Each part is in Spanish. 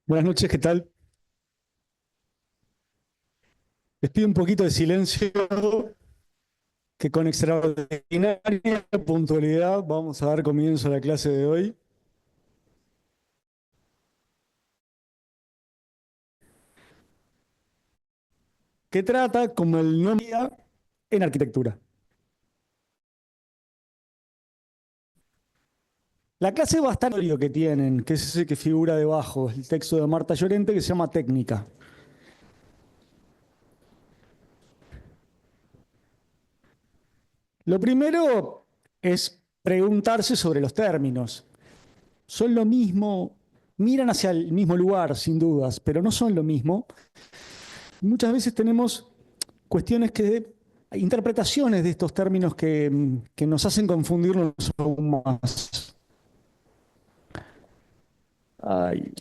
Buenas noches, ¿qué tal? Les pido un poquito de silencio, que con extraordinaria puntualidad vamos a dar comienzo a la clase de hoy, que trata como el nombre en arquitectura. La clase va a estar en el que tienen, que es ese que figura debajo, el texto de Marta Llorente que se llama Técnica. Lo primero es preguntarse sobre los términos. ¿Son lo mismo? Miran hacia el mismo lugar, sin dudas, pero no son lo mismo. Muchas veces tenemos cuestiones que, interpretaciones de estos términos que nos hacen confundirnos aún más. Ay,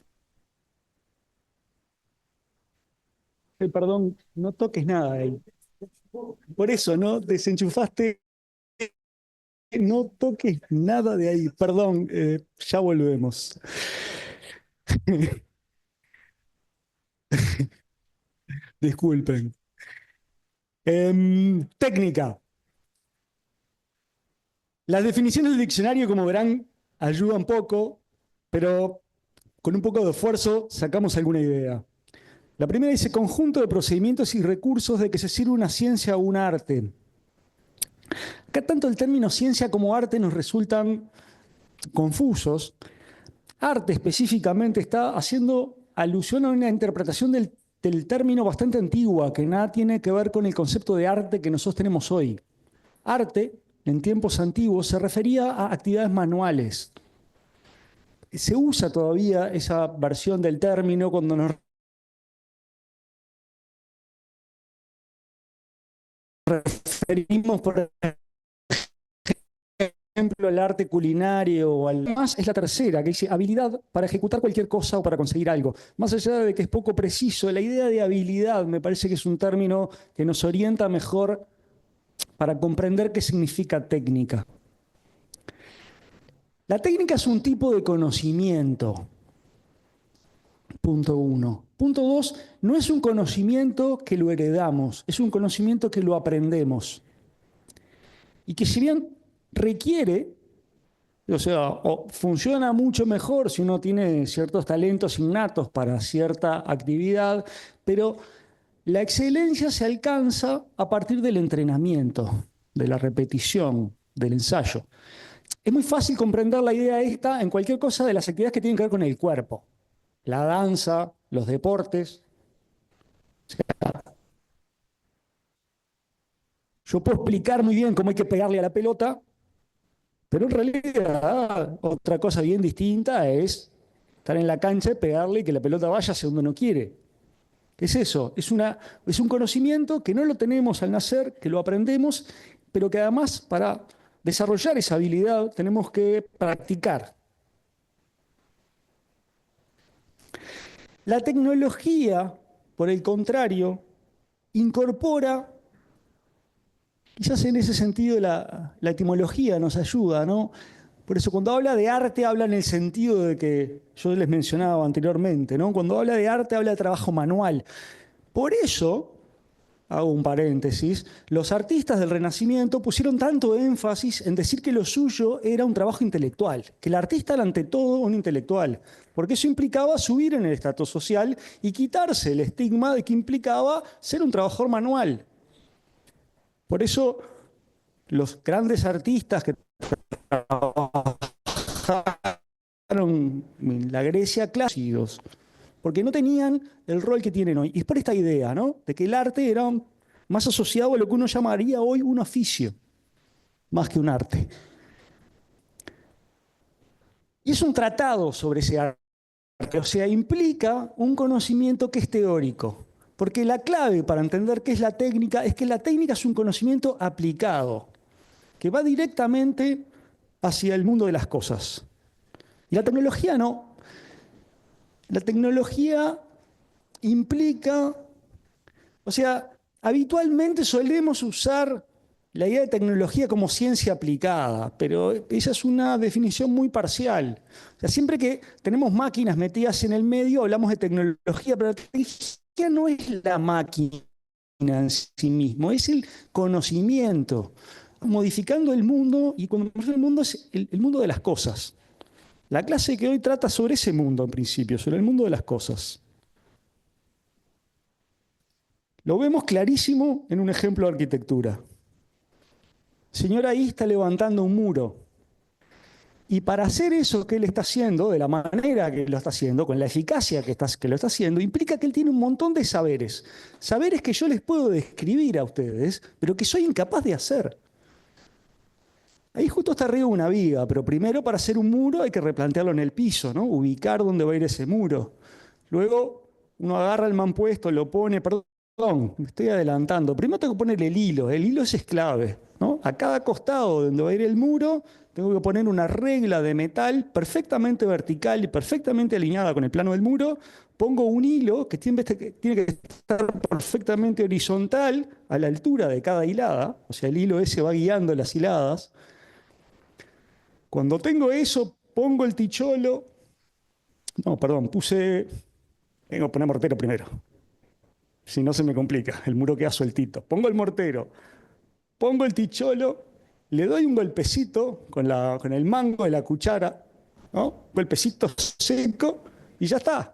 perdón, no toques nada ahí. Por eso, ¿no? Desenchufaste, no toques nada de ahí. Perdón, ya volvemos. Disculpen. Técnica. Las definiciones del diccionario, como verán, ayudan poco, pero con un poco de esfuerzo sacamos alguna idea. La primera dice conjunto de procedimientos y recursos de que se sirve una ciencia o un arte. Acá tanto el término ciencia como arte nos resultan confusos. Arte específicamente está haciendo alusión a una interpretación del término bastante antigua, que nada tiene que ver con el concepto de arte que nosotros tenemos hoy. Arte, en tiempos antiguos, se refería a actividades manuales. Se usa todavía esa versión del término cuando nos referimos, por ejemplo, al arte culinario o al más es la tercera, que dice habilidad para ejecutar cualquier cosa o para conseguir algo. Más allá de que es poco preciso, la idea de habilidad me parece que es un término que nos orienta mejor para comprender qué significa técnica. La técnica es un tipo de conocimiento. Punto uno. Punto dos, no es un conocimiento que lo heredamos, es un conocimiento que lo aprendemos. Y que si bien requiere, o sea, o funciona mucho mejor si uno tiene ciertos talentos innatos para cierta actividad, pero la excelencia se alcanza a partir del entrenamiento, de la repetición, del ensayo. Es muy fácil comprender la idea esta en cualquier cosa de las actividades que tienen que ver con el cuerpo. La danza, los deportes. Yo puedo explicar muy bien cómo hay que pegarle a la pelota, pero en realidad otra cosa bien distinta es estar en la cancha y pegarle y que la pelota vaya hacia donde uno quiere. ¿Qué es eso? Es un conocimiento que no lo tenemos al nacer, que lo aprendemos, pero que además para desarrollar esa habilidad tenemos que practicar. La tecnología, por el contrario, incorpora, quizás en ese sentido la etimología nos ayuda, ¿no? Por eso cuando habla de arte habla en el sentido de que yo les mencionaba anteriormente, ¿no? Cuando habla de arte habla de trabajo manual. Por eso, hago un paréntesis, los artistas del Renacimiento pusieron tanto énfasis en decir que lo suyo era un trabajo intelectual, que el artista era ante todo un intelectual, porque eso implicaba subir en el estatus social y quitarse el estigma de que implicaba ser un trabajador manual. Por eso los grandes artistas que trabajaron en la Grecia clásica, porque no tenían el rol que tienen hoy. Y es por esta idea, ¿no? De que el arte era más asociado a lo que uno llamaría hoy un oficio, más que un arte. Y es un tratado sobre ese arte, o sea, implica un conocimiento que es teórico. Porque la clave para entender qué es la técnica es que la técnica es un conocimiento aplicado, que va directamente hacia el mundo de las cosas. Y la tecnología no. La tecnología implica, o sea, habitualmente solemos usar la idea de tecnología como ciencia aplicada, pero esa es una definición muy parcial. O sea, siempre que tenemos máquinas metidas en el medio, hablamos de tecnología, pero la tecnología no es la máquina en sí mismo, es el conocimiento, modificando el mundo, y cuando el mundo es el mundo de las cosas. La clase que hoy trata sobre ese mundo, en principio, sobre el mundo de las cosas. Lo vemos clarísimo en un ejemplo de arquitectura. El señor ahí está levantando un muro. Y para hacer eso que él está haciendo, de la manera que lo está haciendo, con la eficacia que lo está haciendo, implica que él tiene un montón de saberes. Saberes que yo les puedo describir a ustedes, pero que soy incapaz de hacer. Ahí justo está arriba una viga, pero primero para hacer un muro hay que replantearlo en el piso, ¿no? Ubicar dónde va a ir ese muro. Luego uno agarra el mampuesto, lo pone, perdón, me estoy adelantando. Primero tengo que poner el hilo es clave, ¿no? A cada costado donde va a ir el muro tengo que poner una regla de metal perfectamente vertical y perfectamente alineada con el plano del muro. Pongo un hilo que tiene que estar perfectamente horizontal a la altura de cada hilada, o sea, el hilo ese va guiando las hiladas. Cuando tengo eso, pongo el ticholo. No, perdón, tengo que poner mortero primero. Si no se me complica, el muro queda sueltito. Pongo el mortero, pongo el ticholo, le doy un golpecito con el mango de la cuchara, ¿no? Un golpecito seco y ya está.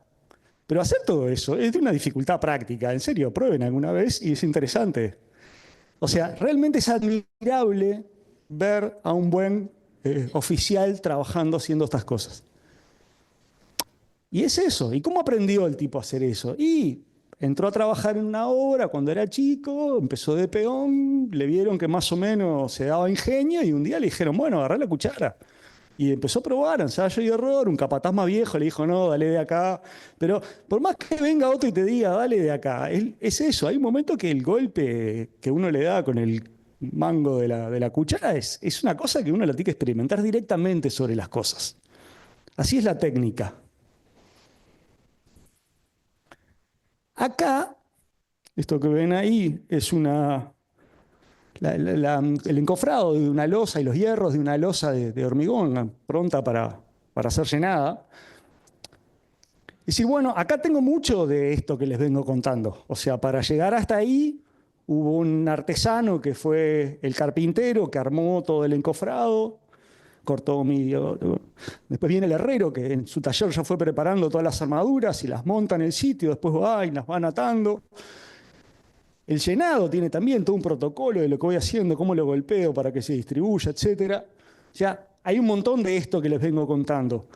Pero hacer todo eso es de una dificultad práctica. En serio, prueben alguna vez y es interesante. O sea, realmente es admirable ver a un buen oficial trabajando haciendo estas cosas. Y es eso. ¿Y cómo aprendió el tipo a hacer eso? Y entró a trabajar en una obra cuando era chico, empezó de peón, le vieron que más o menos se daba ingenio y un día le dijeron, bueno, agarrá la cuchara. Y empezó a probar, ensayo y error, un capataz más viejo le dijo, no, dale de acá. Pero por más que venga otro y te diga, dale de acá, es eso, hay un momento que el golpe que uno le da con el mango de la cuchara es una cosa que uno la tiene que experimentar directamente sobre las cosas. Así es la técnica. Acá, esto que ven ahí es el encofrado de una losa y los hierros de una losa de hormigón pronta para ser llenada. Y decir, bueno, acá tengo mucho de esto que les vengo contando. O sea, para llegar hasta ahí hubo un artesano que fue el carpintero que armó todo el encofrado, cortó medio. Después viene el herrero que en su taller ya fue preparando todas las armaduras y las monta en el sitio, después va y las van atando. El llenado tiene también todo un protocolo de lo que voy haciendo, cómo lo golpeo para que se distribuya, etc. O sea, hay un montón de esto que les vengo contando.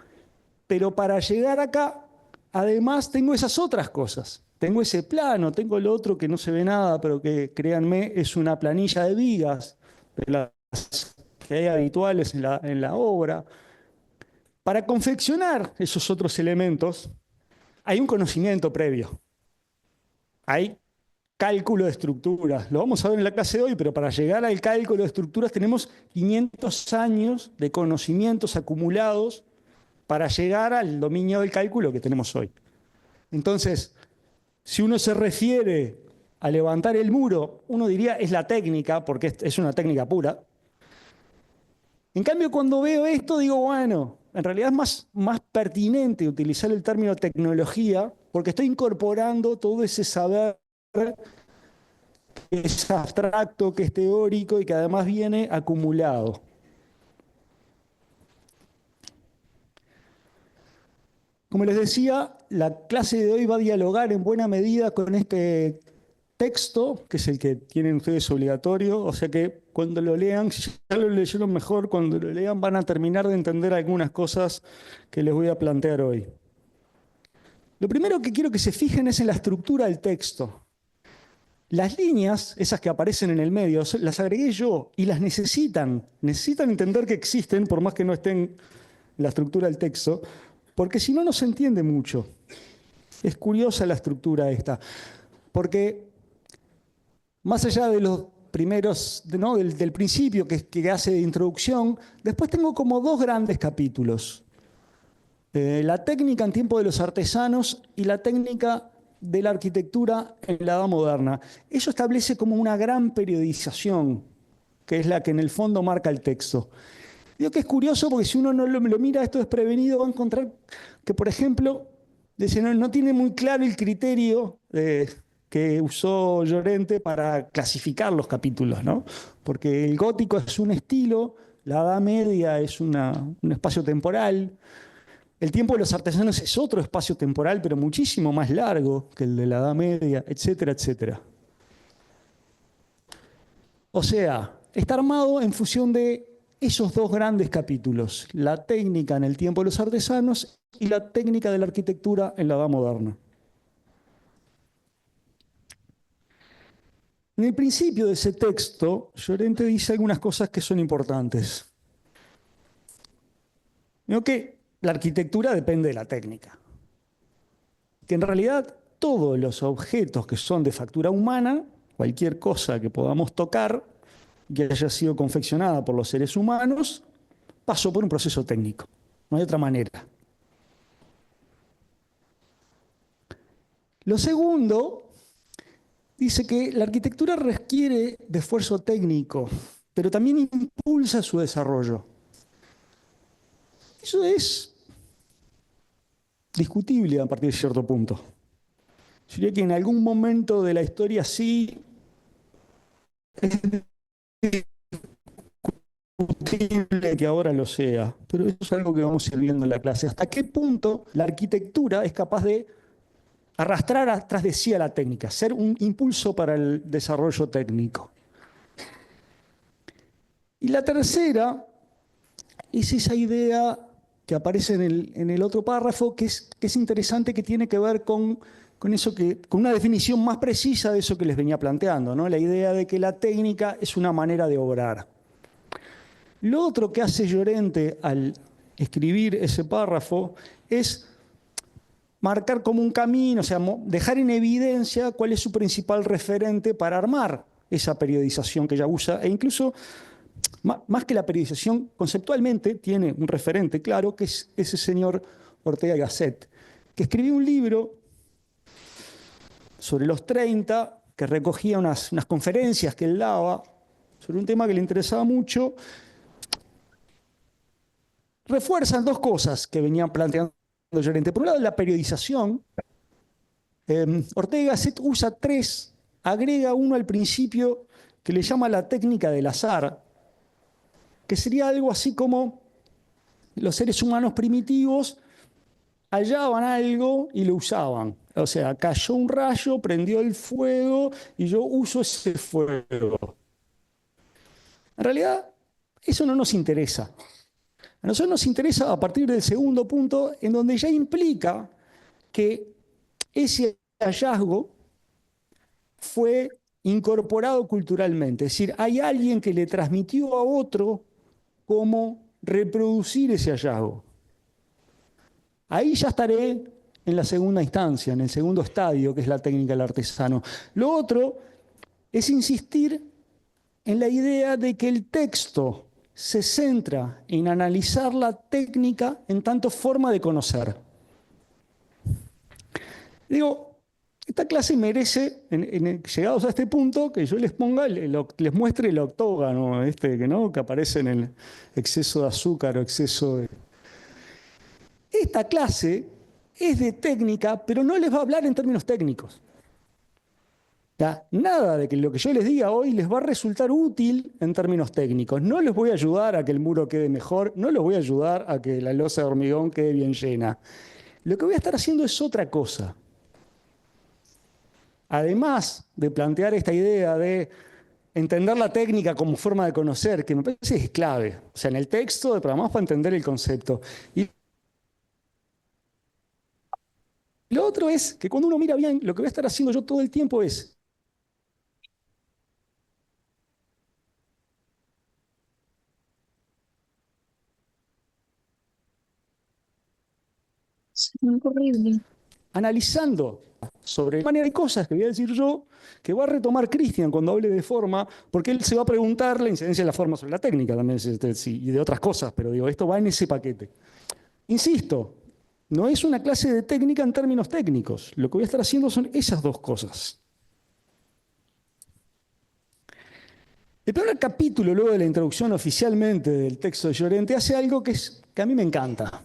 Pero para llegar acá, además tengo esas otras cosas. Tengo ese plano, tengo lo otro que no se ve nada, pero que, créanme, es una planilla de vigas, de las que hay habituales en la obra. Para confeccionar esos otros elementos, hay un conocimiento previo. Hay cálculo de estructuras. Lo vamos a ver en la clase de hoy, pero para llegar al cálculo de estructuras tenemos 500 años de conocimientos acumulados para llegar al dominio del cálculo que tenemos hoy. Entonces, si uno se refiere a levantar el muro, uno diría es la técnica, porque es una técnica pura. En cambio, cuando veo esto, digo, bueno, en realidad es más pertinente utilizar el término tecnología, porque estoy incorporando todo ese saber que es abstracto, que es teórico y que además viene acumulado. Como les decía, la clase de hoy va a dialogar en buena medida con este texto, que es el que tienen ustedes obligatorio, o sea que cuando lo lean, si ya lo leyeron mejor, cuando lo lean van a terminar de entender algunas cosas que les voy a plantear hoy. Lo primero que quiero que se fijen es en la estructura del texto. Las líneas, esas que aparecen en el medio, las agregué yo y las necesitan entender que existen, por más que no estén en la estructura del texto, porque si no, no se entiende mucho. Es curiosa la estructura esta, porque más allá de los primeros, ¿no? del principio que hace de introducción, después tengo como dos grandes capítulos. La técnica en tiempo de los artesanos y la técnica de la arquitectura en la Edad Moderna. Eso establece como una gran periodización que es la que en el fondo marca el texto. Digo que es curioso porque si uno no lo mira esto desprevenido, va a encontrar que, por ejemplo, dice, no tiene muy claro el criterio que usó Llorente para clasificar los capítulos, ¿no? Porque el gótico es un estilo, la Edad Media es un espacio temporal, el tiempo de los artesanos es otro espacio temporal, pero muchísimo más largo que el de la Edad Media, etcétera, etcétera. O sea, está armado en función de esos dos grandes capítulos, la técnica en el tiempo de los artesanos y la técnica de la arquitectura en la Edad Moderna. En el principio de ese texto, Llorente dice algunas cosas que son importantes. Digo que la arquitectura depende de la técnica. Que en realidad todos los objetos que son de factura humana, cualquier cosa que podamos tocar, que haya sido confeccionada por los seres humanos, pasó por un proceso técnico. No hay otra manera. Lo segundo, dice que la arquitectura requiere de esfuerzo técnico, pero también impulsa su desarrollo. Eso es discutible a partir de cierto punto. Yo diría que en algún momento de la historia sí es discutible que ahora lo sea, pero eso es algo que vamos a ir viendo en la clase. ¿Hasta qué punto la arquitectura es capaz de arrastrar atrás de sí a la técnica, ser un impulso para el desarrollo técnico? Y la tercera es esa idea que aparece en el otro párrafo, que es interesante, que tiene que ver con una definición más precisa de eso que les venía planteando, ¿no? La idea de que la técnica es una manera de obrar. Lo otro que hace Llorente al escribir ese párrafo es marcar como un camino, o sea, dejar en evidencia cuál es su principal referente para armar esa periodización que ella usa, e incluso más que la periodización, conceptualmente tiene un referente claro, que es ese señor Ortega y Gasset, que escribió un libro sobre los 30, que recogía unas conferencias que él daba sobre un tema que le interesaba mucho. Refuerzan dos cosas que venían planteando Llorente. Por un lado, la periodización. Ortega y Gasset usa tres, agrega uno al principio que le llama la técnica del azar, que sería algo así como los seres humanos primitivos hallaban algo y lo usaban. O sea, cayó un rayo, prendió el fuego y yo uso ese fuego. En realidad, eso no nos interesa. A nosotros nos interesa a partir del segundo punto, en donde ya implica que ese hallazgo fue incorporado culturalmente. Es decir, hay alguien que le transmitió a otro cómo reproducir ese hallazgo. Ahí ya estaré en la segunda instancia, en el segundo estadio, que es la técnica del artesano. Lo otro es insistir en la idea de que el texto se centra en analizar la técnica en tanto forma de conocer. Digo, esta clase merece, llegados a este punto, que yo les ponga, les muestre el octógono, que aparece en el exceso de azúcar o exceso de... Esta clase es de técnica, pero no les va a hablar en términos técnicos. Nada de que lo que yo les diga hoy les va a resultar útil en términos técnicos. No les voy a ayudar a que el muro quede mejor, no les voy a ayudar a que la losa de hormigón quede bien llena. Lo que voy a estar haciendo es otra cosa. Además de plantear esta idea de entender la técnica como forma de conocer, que me parece que es clave. O sea, en el texto, pero además para entender el concepto. Y lo otro es que cuando uno mira bien, lo que voy a estar haciendo yo todo el tiempo es Sí, horrible. analizando sobre manera hay cosas que voy a decir yo que va a retomar Cristian cuando hable de forma, porque él se va a preguntar la incidencia de la forma sobre la técnica también, y de otras cosas, pero digo, esto va en ese paquete. Insisto, no es una clase de técnica en términos técnicos. Lo que voy a estar haciendo son esas dos cosas. El primer capítulo, luego de la introducción oficialmente del texto de Llorente, hace algo que a mí me encanta,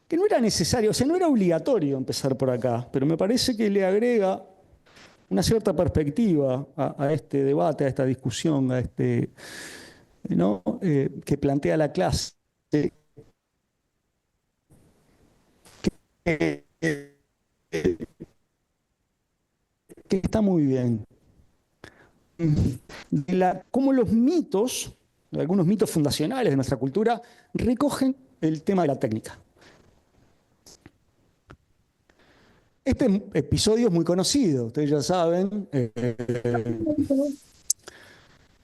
que no era necesario, o sea, no era obligatorio empezar por acá, pero me parece que le agrega una cierta perspectiva a este debate, a esta discusión, a este, ¿no? Que plantea la clase, que, que está muy bien. Cómo los mitos, algunos mitos fundacionales de nuestra cultura, recogen el tema de la técnica. Este episodio es muy conocido, ustedes ya saben.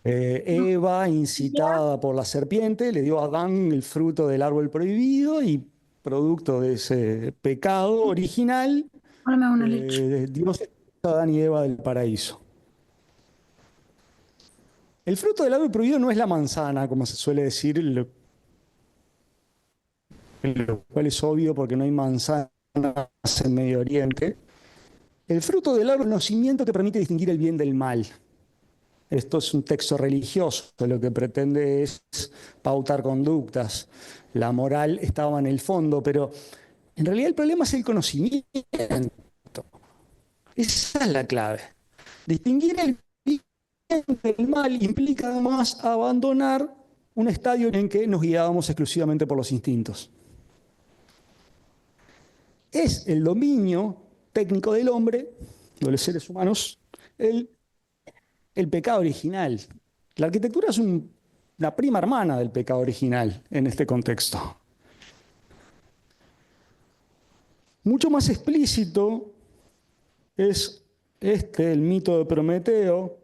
Eva, incitada por la serpiente, le dio a Adán el fruto del árbol prohibido y producto de ese pecado original, Ahora me hago una leche. Dios expulsó a Adán y Eva del paraíso. El fruto del árbol prohibido no es la manzana, como se suele decir, lo cual es obvio porque no hay manzanas en Medio Oriente. El fruto del árbol es el conocimiento que permite distinguir el bien del mal. Esto es un texto religioso, lo que pretende es pautar conductas. La moral estaba en el fondo, pero en realidad el problema es el conocimiento. Esa es la clave. Distinguir el bien del mal implica además abandonar un estadio en que nos guiábamos exclusivamente por los instintos. Es el dominio técnico del hombre, de los seres humanos, el pecado original. La arquitectura es la prima hermana del pecado original en este contexto. Mucho más explícito es el mito de Prometeo.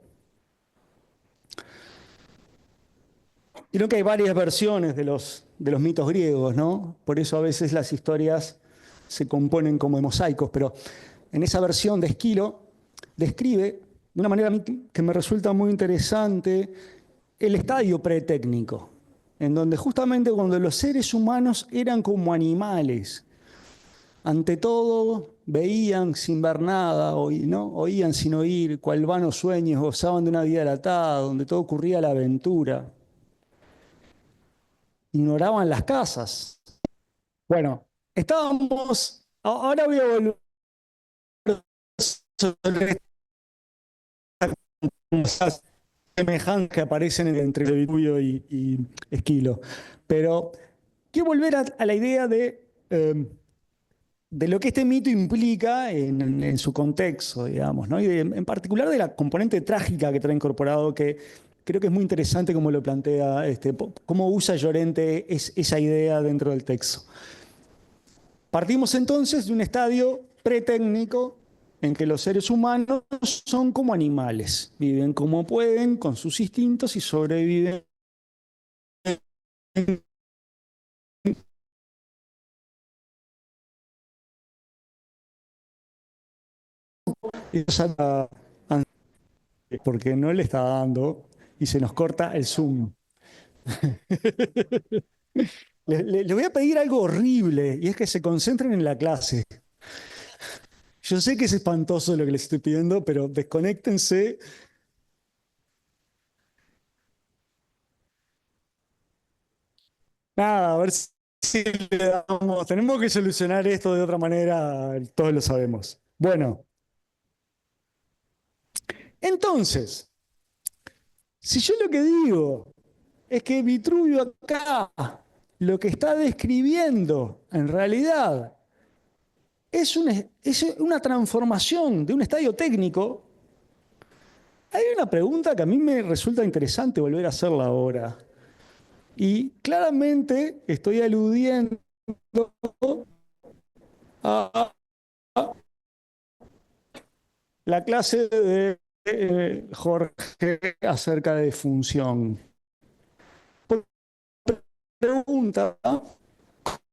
Creo que hay varias versiones de los mitos griegos, ¿no? Por eso a veces las historias se componen como mosaicos, pero en esa versión de Esquilo describe de una manera que me resulta muy interesante el estadio pretécnico, en donde justamente cuando los seres humanos eran como animales, ante todo veían sin ver nada, ¿no? Oían sin oír, cual vanos sueños, gozaban de una vida dilatada, donde todo ocurría a la aventura, ignoraban las casas. Bueno, estábamos, ahora voy a volver sobre estas semejanzas que aparecen entre Vitruvio y Esquilo, pero quiero volver a la idea de lo que este mito implica en su contexto, digamos, ¿no? Y en particular de la componente trágica que trae incorporado, que creo que es muy interesante cómo lo plantea, cómo usa Llorente esa idea dentro del texto. Partimos entonces de un estadio pretécnico en que los seres humanos son como animales, viven como pueden, con sus instintos y sobreviven porque no le está dando y se nos corta el Zoom. Le voy a pedir algo horrible y es que se concentren en la clase. Yo sé que es espantoso lo que les estoy pidiendo, pero desconéctense. Nada, a ver si le damos. Tenemos que solucionar esto de otra manera, todos lo sabemos. Bueno, entonces, si yo lo que digo es que Vitruvio acá lo que está describiendo en realidad es una transformación de un estadio técnico, hay una pregunta que a mí me resulta interesante volver a hacerla ahora. Y claramente estoy aludiendo a la clase de Jorge acerca de función. Pregunta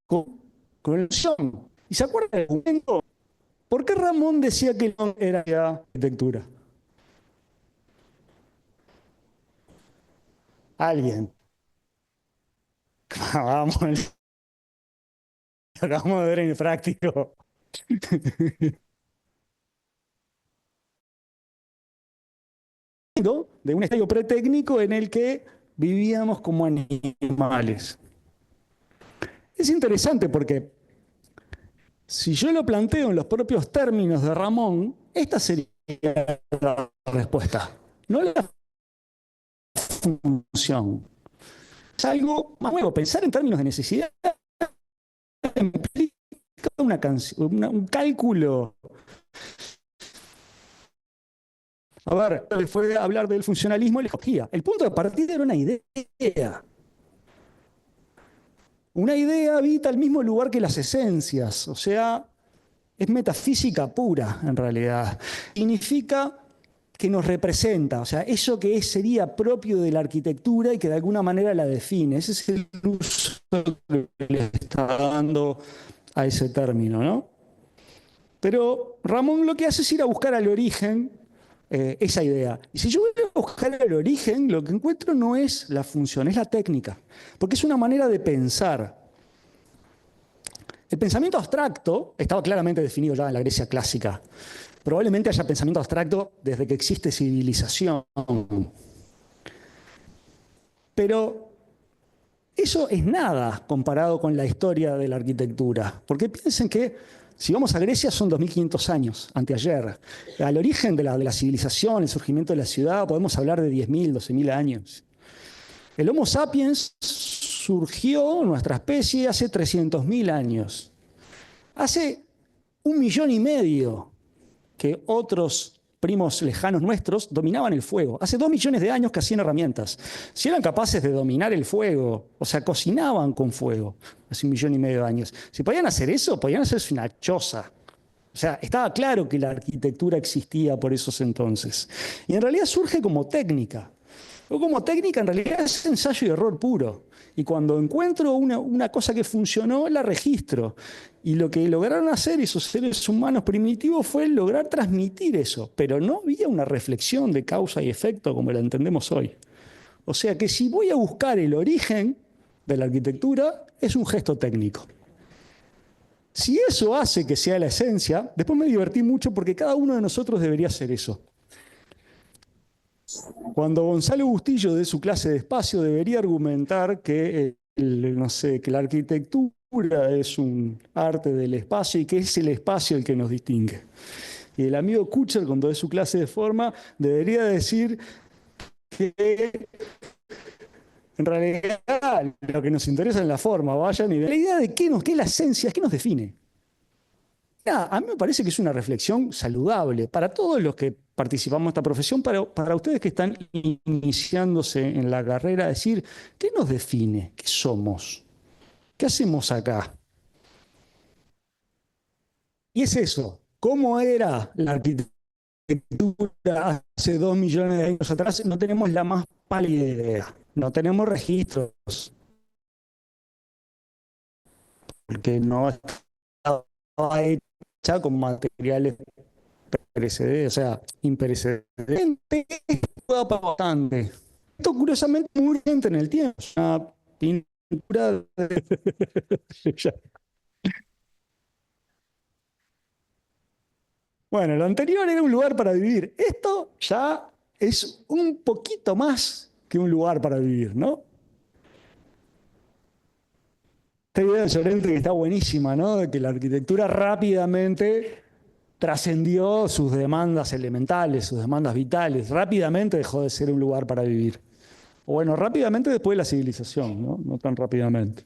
con el son. ¿Y se acuerdan del argumento? ¿Por qué Ramón decía que no era arquitectura? Alguien. Vamos, lo acabamos de ver en el práctico. de un estadio pretécnico en el que vivíamos como animales. Es interesante porque si yo lo planteo en los propios términos de Ramón, esta sería la respuesta, no la función. Es algo más nuevo. Pensar en términos de necesidad implica un cálculo. A ver, fue hablar del funcionalismo y la ecología. El punto de partida era una idea. Una idea habita el mismo lugar que las esencias, o sea, es metafísica pura en realidad. Significa que nos representa, o sea, eso que sería propio de la arquitectura y que de alguna manera la define. Ese es el uso que le está dando a ese término, ¿no? Pero Ramón lo que hace es ir a buscar al origen esa idea. Y si yo voy a buscar el origen, lo que encuentro no es la función, es la técnica, porque es una manera de pensar. El pensamiento abstracto estaba claramente definido ya en la Grecia clásica. Probablemente haya pensamiento abstracto desde que existe civilización. Pero eso es nada comparado con la historia de la arquitectura, porque piensen que si vamos a Grecia son 2500 años, anteayer. Al origen de la civilización, el surgimiento de la ciudad, podemos hablar de 10.000, 12.000 años. El Homo sapiens surgió, nuestra especie, hace 300.000 años. Hace 1,5 millones que otros primos lejanos nuestros dominaban el fuego. Hace 2 millones de años que hacían herramientas. Si eran capaces de dominar el fuego, o sea, cocinaban con fuego, hace 1,5 millones de años. Si podían hacer eso, podían hacerse una choza. O sea, estaba claro que la arquitectura existía por esos entonces. Y en realidad surge como técnica. O como técnica en realidad es ensayo y error puro. Y cuando encuentro una cosa que funcionó, la registro. Y lo que lograron hacer esos seres humanos primitivos fue lograr transmitir eso. Pero no había una reflexión de causa y efecto como la entendemos hoy. O sea que si voy a buscar el origen de la arquitectura, es un gesto técnico. Si eso hace que sea la esencia, después me divertí mucho porque cada uno de nosotros debería hacer eso. Cuando Gonzalo Bustillo dé su clase de espacio, debería argumentar que, no sé, que la arquitectura es un arte del espacio y que es el espacio el que nos distingue. Y el amigo Kutcher, cuando dé su clase de forma, debería decir que en realidad lo que nos interesa es la forma, vayan y vean. La idea de qué es la esencia, qué nos define. A mí me parece que es una reflexión saludable para todos los que participamos en esta profesión, para ustedes que están iniciándose en la carrera, decir, ¿qué nos define? ¿Qué somos? ¿Qué hacemos acá? Y es eso, ¿cómo era la arquitectura hace 2 millones de años atrás? No tenemos la más pálida idea, no tenemos registros, porque no estaba hecha con materiales perecederos, o sea, imperecedentes. Bastante. Esto curiosamente muy urgente en el tiempo. Una pintura de... Bueno, lo anterior era un lugar para vivir. Esto ya es un poquito más que un lugar para vivir, ¿no? Esta idea de Llorente que está buenísima, ¿no? De que la arquitectura rápidamente trascendió sus demandas elementales, sus demandas vitales. Rápidamente dejó de ser un lugar para vivir. O bueno, rápidamente después de la civilización, ¿no? No tan rápidamente.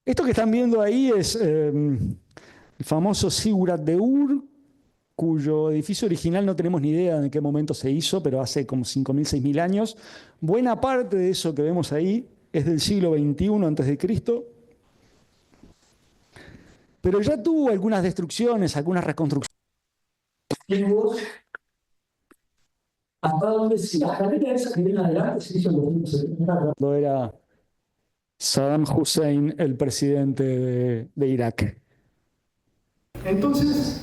Esto que están viendo ahí es el famoso Zigurat de Ur, cuyo edificio original no tenemos ni idea de en qué momento se hizo, pero hace como 5.000, 6.000 años. Buena parte de eso que vemos ahí es del siglo XXI a.C., pero ya tuvo algunas destrucciones, algunas reconstrucciones. Hasta donde sí, hasta esa que viene adelante se hizo en los 1970, cuando era Saddam Hussein el presidente de Irak. Entonces,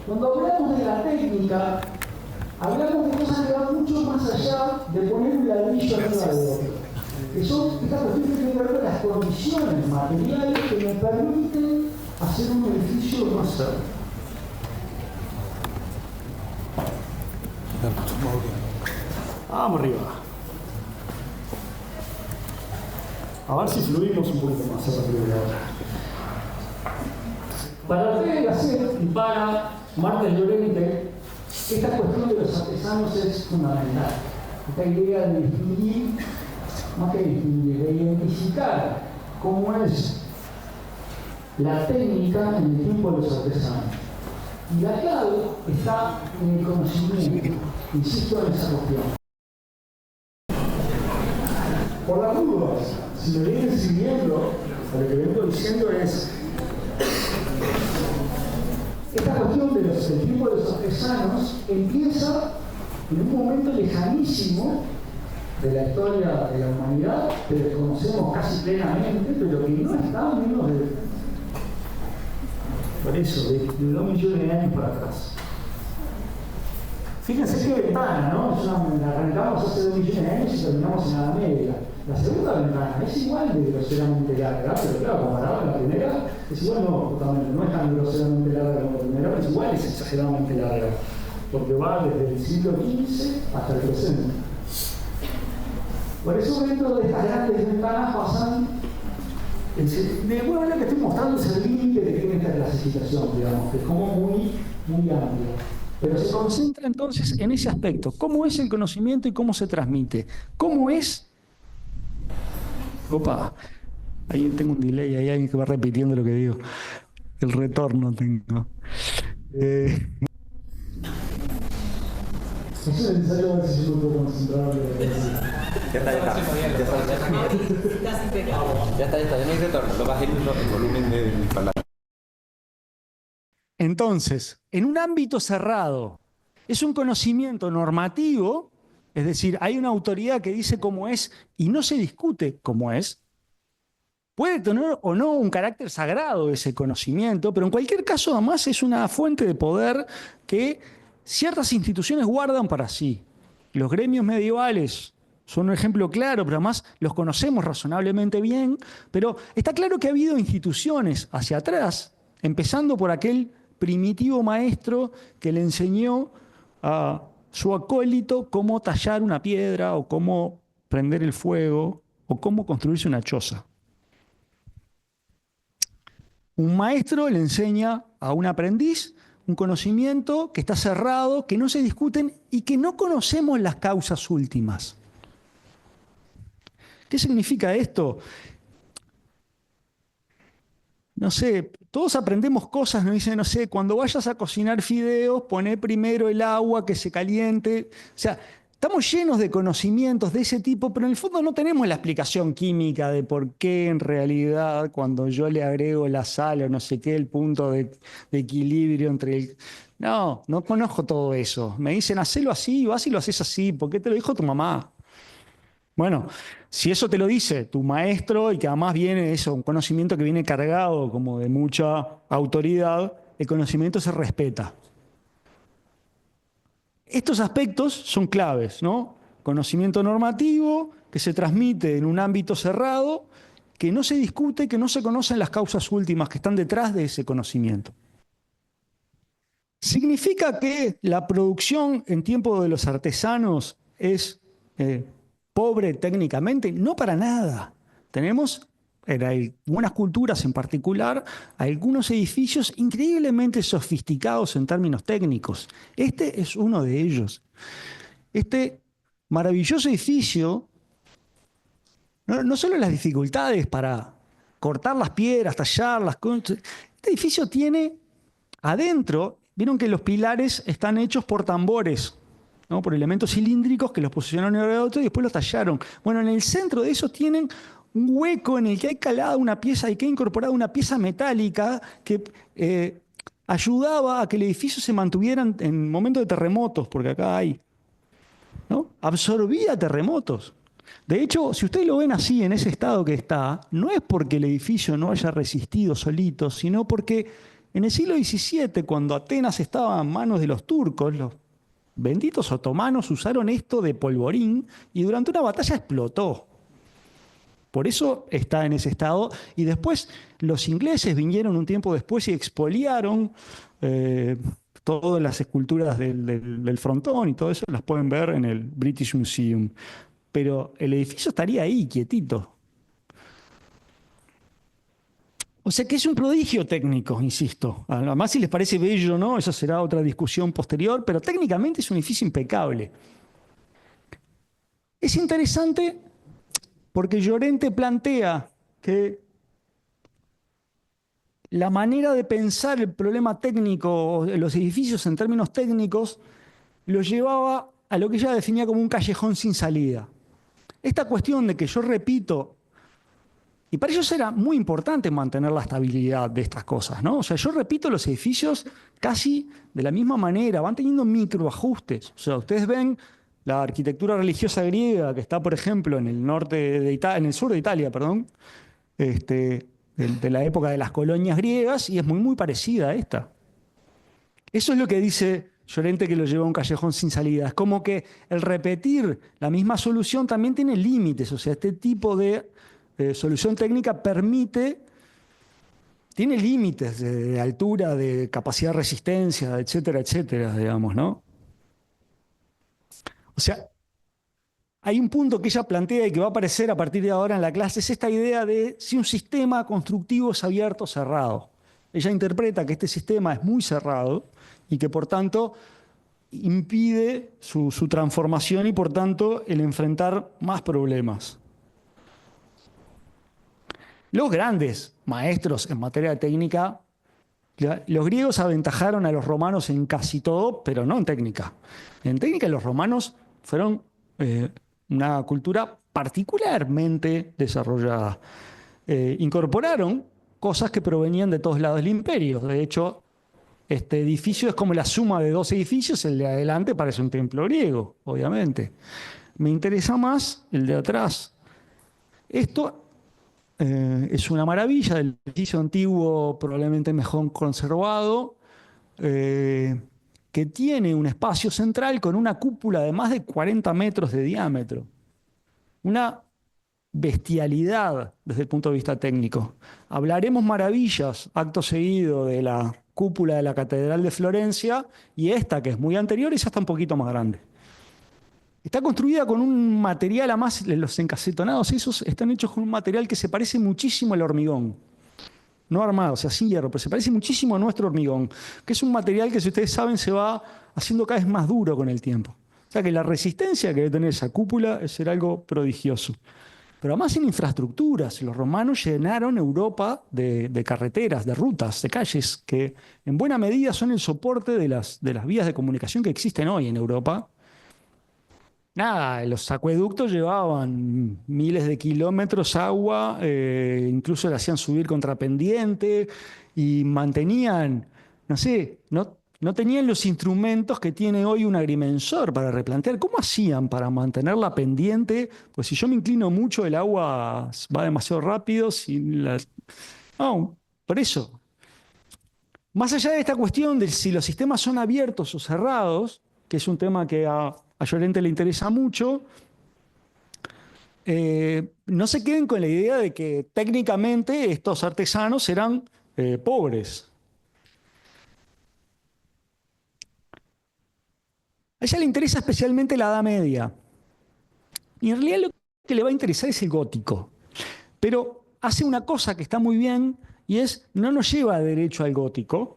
cuando hablamos de la técnica, hablamos de cosas que van mucho más allá de poner un ladrillo arriba de otro. Que son esta cuestión que tiene que ver con las condiciones materiales que me permiten hacer un edificio más cerca. Vamos arriba. A ver si fluimos un poquito más a partir de ahora. Para Ortega y Gasset y para Marta Llorente, esta cuestión de los artesanos es fundamental. Esta idea de distinguir, más que distinguir, de identificar cómo es la técnica en el tiempo de los artesanos. Y la clave está en el conocimiento, insisto en esa cuestión. Por las dudas, si me vienen siguiendo, lo que vengo diciendo es esta cuestión del tiempo de los artesanos empieza en un momento lejanísimo de la historia de la humanidad, que desconocemos casi plenamente, pero que no está menos de, por eso, de 2 millones de años para atrás. Fíjense qué ventana, ¿no? La arrancamos hace 2 millones de años y terminamos en la Edad Media. La segunda ventana es igual de groseramente larga, pero claro, comparado con la primera, es igual, no, totalmente, no es tan groseramente larga como la primera, pero es igual, es exageradamente larga, porque va desde el siglo XV hasta el presente. Por eso dentro de estas grandes ventanas pasan, de alguna manera que estoy mostrando es el límite que tiene esta clasificación, digamos, que es como muy amplia. Pero se concentra entonces en ese aspecto, cómo es el conocimiento y cómo se transmite, cómo es. Opa, ahí tengo un delay, hay alguien que va repitiendo lo que digo. El retorno tengo. Es necesario ver si yo puedo concentrar. Ya está. Ya no hay retorno, lo bajé el volumen del parlante. Entonces, en un ámbito cerrado, es un conocimiento normativo, es decir, hay una autoridad que dice cómo es y no se discute cómo es. Puede tener o no un carácter sagrado ese conocimiento, pero en cualquier caso además es una fuente de poder que ciertas instituciones guardan para sí. Los gremios medievales son un ejemplo claro, pero además los conocemos razonablemente bien, pero está claro que ha habido instituciones hacia atrás, empezando por aquel primitivo maestro que le enseñó a su acólito cómo tallar una piedra o cómo prender el fuego o cómo construirse una choza. Un maestro le enseña a un aprendiz un conocimiento que está cerrado, que no se discuten y que no conocemos las causas últimas. ¿Qué significa esto? No sé, todos aprendemos cosas, nos dicen, no sé, cuando vayas a cocinar fideos, poné primero el agua que se caliente. O sea, estamos llenos de conocimientos de ese tipo, pero en el fondo no tenemos la explicación química de por qué en realidad cuando yo le agrego la sal o no sé qué, el punto de equilibrio entre el... No conozco todo eso. Me dicen, hacelo así, vas y lo haces así. ¿Por qué te lo dijo tu mamá? Bueno, si eso te lo dice tu maestro y que además viene eso, un conocimiento que viene cargado como de mucha autoridad, el conocimiento se respeta. Estos aspectos son claves, ¿no? Conocimiento normativo que se transmite en un ámbito cerrado, que no se discute, que no se conocen las causas últimas que están detrás de ese conocimiento. ¿Significa que la producción en tiempo de los artesanos es pobre técnicamente? No para nada. Tenemos en algunas culturas en particular algunos edificios increíblemente sofisticados en términos técnicos. Este es uno de ellos. Este maravilloso edificio, no solo las dificultades para cortar las piedras, tallarlas, este edificio tiene adentro, vieron que los pilares están hechos por tambores, ¿no? Por elementos cilíndricos que los posicionaron en el otro y después los tallaron. Bueno, en el centro de esos tienen un hueco en el que hay calada una pieza y que ha incorporado una pieza metálica que ayudaba a que el edificio se mantuviera en momentos de terremotos, porque acá hay, ¿no? Absorbía terremotos. De hecho, si ustedes lo ven así, en ese estado que está, no es porque el edificio no haya resistido solito, sino porque en el siglo XVII, cuando Atenas estaba en manos de los turcos, los benditos otomanos usaron esto de polvorín y durante una batalla explotó. Por eso está en ese estado. Y después los ingleses vinieron un tiempo después y expoliaron Todas las esculturas del frontón y todo eso las pueden ver en el British Museum. Pero el edificio estaría ahí, quietito. O sea que es un prodigio técnico, insisto. Además, si les parece bello o no, eso será otra discusión posterior, pero técnicamente es un edificio impecable. Es interesante porque Llorente plantea que la manera de pensar el problema técnico de los edificios en términos técnicos lo llevaba a lo que ella definía como un callejón sin salida. Esta cuestión de que yo repito, y para ellos era muy importante mantener la estabilidad de estas cosas, ¿no? O sea, yo repito los edificios casi de la misma manera, van teniendo microajustes. O sea, ustedes ven la arquitectura religiosa griega que está, por ejemplo, en el norte de Italia, en el sur de Italia, perdón, de la época de las colonias griegas, y es muy parecida a esta. Eso es lo que dice Llorente, que lo lleva a un callejón sin salida. Es como que el repetir la misma solución también tiene límites. O sea, este tipo de solución técnica tiene límites de altura, de capacidad de resistencia, etcétera, etcétera, digamos, ¿no? O sea, hay un punto que ella plantea y que va a aparecer a partir de ahora en la clase, es esta idea de si un sistema constructivo es abierto o cerrado. Ella interpreta que este sistema es muy cerrado y que por tanto impide su transformación y por tanto el enfrentar más problemas. Los grandes maestros en materia técnica, los griegos aventajaron a los romanos en casi todo, pero no en técnica. En técnica los romanos fueron una cultura particularmente desarrollada. Incorporaron cosas que provenían de todos lados del imperio. De hecho, este edificio es como la suma de dos edificios. El de adelante parece un templo griego, obviamente. Me interesa más el de atrás. Esto es una maravilla del edificio antiguo, probablemente mejor conservado, que tiene un espacio central con una cúpula de más de 40 metros de diámetro. Una bestialidad desde el punto de vista técnico. Hablaremos maravillas acto seguido de la cúpula de la Catedral de Florencia, y esta, que es muy anterior, es hasta un poquito más grande. Está construida con un material, además los encasetonados esos están hechos con un material que se parece muchísimo al hormigón. No armado, o sea, sin hierro, pero se parece muchísimo a nuestro hormigón, que es un material que, si ustedes saben, se va haciendo cada vez más duro con el tiempo. O sea que la resistencia que debe tener esa cúpula es ser algo prodigioso. Pero además en infraestructuras, los romanos llenaron Europa de carreteras, de rutas, de calles, que en buena medida son el soporte de las vías de comunicación que existen hoy en Europa. Nada, los acueductos llevaban miles de kilómetros agua, incluso le hacían subir contrapendiente y mantenían, no sé, no tenían los instrumentos que tiene hoy un agrimensor para replantear. ¿Cómo hacían para mantener la pendiente? Pues si yo me inclino mucho, el agua va demasiado rápido. No, por eso. Más allá de esta cuestión de si los sistemas son abiertos o cerrados, que es un tema que a Llorente le interesa mucho, no se queden con la idea de que técnicamente estos artesanos eran pobres. A ella le interesa especialmente la Edad Media. Y en realidad lo que le va a interesar es el gótico. Pero hace una cosa que está muy bien, y es, no nos lleva derecho al gótico,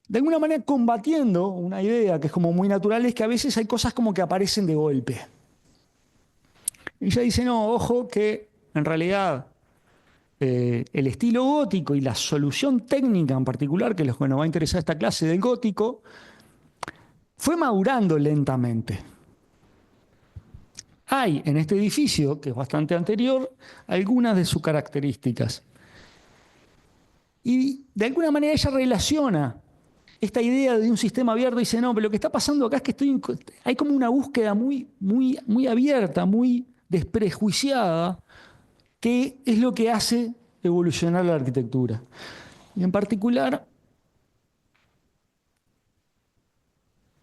de alguna manera combatiendo una idea que es como muy natural, es que a veces hay cosas como que aparecen de golpe. Y ella dice, no, ojo, que en realidad el estilo gótico y la solución técnica en particular, que es lo que nos va a interesar esta clase del gótico, fue madurando lentamente. Hay en este edificio, que es bastante anterior, algunas de sus características. Y de alguna manera ella relaciona esta idea de un sistema abierto y dice, no, pero lo que está pasando acá es que hay como una búsqueda muy abierta, muy desprejuiciada, que es lo que hace evolucionar la arquitectura. Y en particular,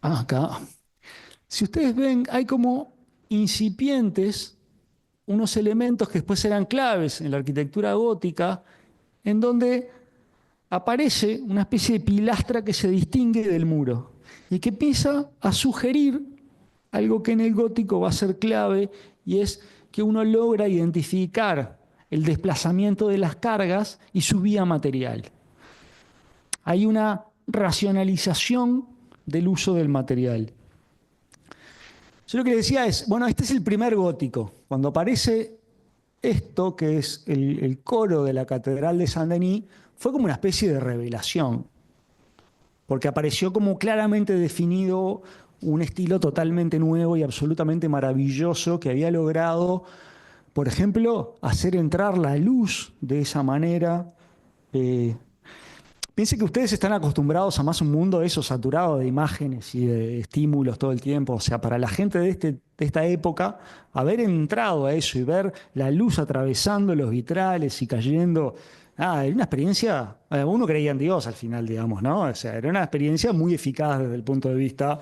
acá, si ustedes ven, hay como incipientes unos elementos que después serán claves en la arquitectura gótica, en donde aparece una especie de pilastra que se distingue del muro y que empieza a sugerir algo que en el gótico va a ser clave, y es que uno logra identificar el desplazamiento de las cargas y su vía material. Hay una racionalización del uso del material. Yo lo que decía es, bueno, este es el primer gótico. Cuando aparece esto, que es el coro de la Catedral de Saint-Denis, fue como una especie de revelación, porque apareció como claramente definido un estilo totalmente nuevo y absolutamente maravilloso que había logrado, por ejemplo, hacer entrar la luz de esa manera. Piense que ustedes están acostumbrados a más un mundo de eso, saturado de imágenes y de estímulos todo el tiempo. O sea, para la gente de esta época, haber entrado a eso y ver la luz atravesando los vitrales y cayendo, era una experiencia, uno creía en Dios al final, digamos, ¿no? O sea, era una experiencia muy eficaz desde el punto de vista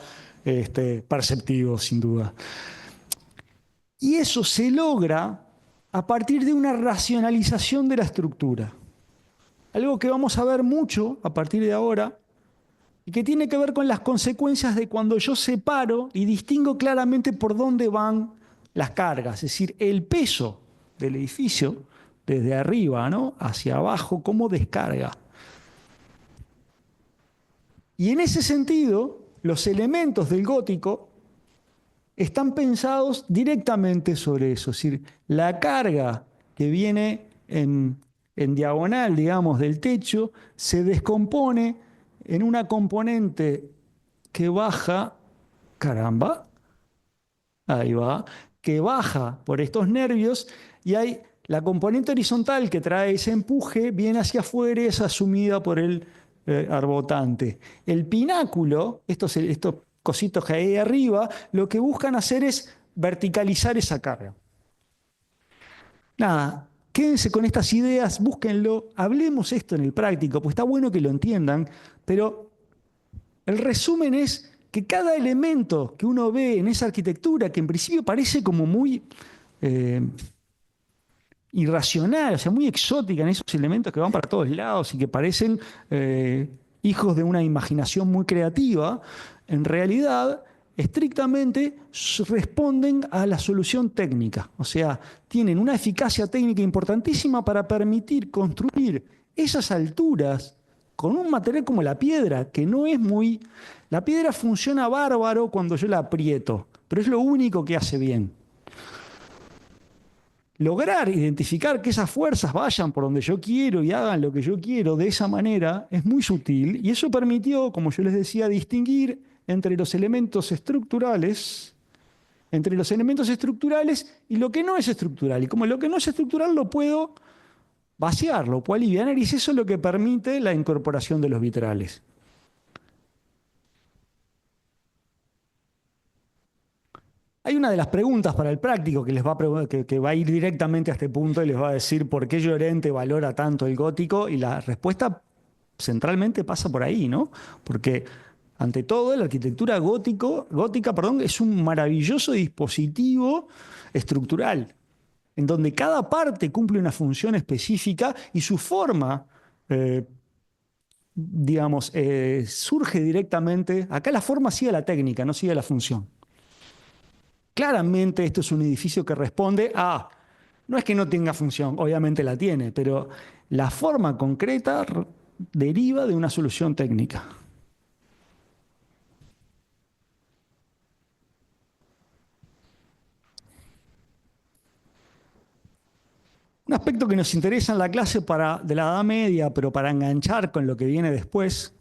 perceptivo, sin duda. Y eso se logra a partir de una racionalización de la estructura. Algo que vamos a ver mucho a partir de ahora y que tiene que ver con las consecuencias de cuando yo separo y distingo claramente por dónde van las cargas, es decir, el peso del edificio desde arriba, ¿no?, hacia abajo, cómo descarga. Y en ese sentido, los elementos del gótico están pensados directamente sobre eso, es decir, la carga que viene en diagonal, digamos, del techo, se descompone en una componente que baja, caramba, ahí va, que baja por estos nervios, y hay la componente horizontal que trae ese empuje, viene hacia afuera y es asumida por el arbotante. El pináculo, estos cositos que hay ahí arriba, lo que buscan hacer es verticalizar esa carga. Nada, quédense con estas ideas, búsquenlo, hablemos esto en el práctico, pues está bueno que lo entiendan, pero el resumen es que cada elemento que uno ve en esa arquitectura, que en principio parece como muy irracional, o sea, muy exótica en esos elementos que van para todos lados y que parecen hijos de una imaginación muy creativa, en realidad estrictamente responden a la solución técnica. O sea, tienen una eficacia técnica importantísima para permitir construir esas alturas con un material como la piedra, que no es muy... La piedra funciona bárbaro cuando yo la aprieto, pero es lo único que hace bien. Lograr identificar que esas fuerzas vayan por donde yo quiero y hagan lo que yo quiero de esa manera es muy sutil, y eso permitió, como yo les decía, distinguir entre los elementos estructurales y lo que no es estructural. Y como lo que no es estructural lo puedo vaciar, lo puedo aliviar, y es eso lo que permite la incorporación de los vitrales. Hay una de las preguntas para el práctico que va a ir directamente a este punto y les va a decir por qué Llorente valora tanto el gótico, y la respuesta centralmente pasa por ahí, ¿no? Porque ante todo la arquitectura gótica, es un maravilloso dispositivo estructural en donde cada parte cumple una función específica y su forma, surge directamente. Acá la forma sigue la técnica, no sigue la función. Claramente esto es un edificio que responde a, no es que no tenga función, obviamente la tiene, pero la forma concreta deriva de una solución técnica. Un aspecto que nos interesa en la clase de la Edad Media, pero para enganchar con lo que viene después,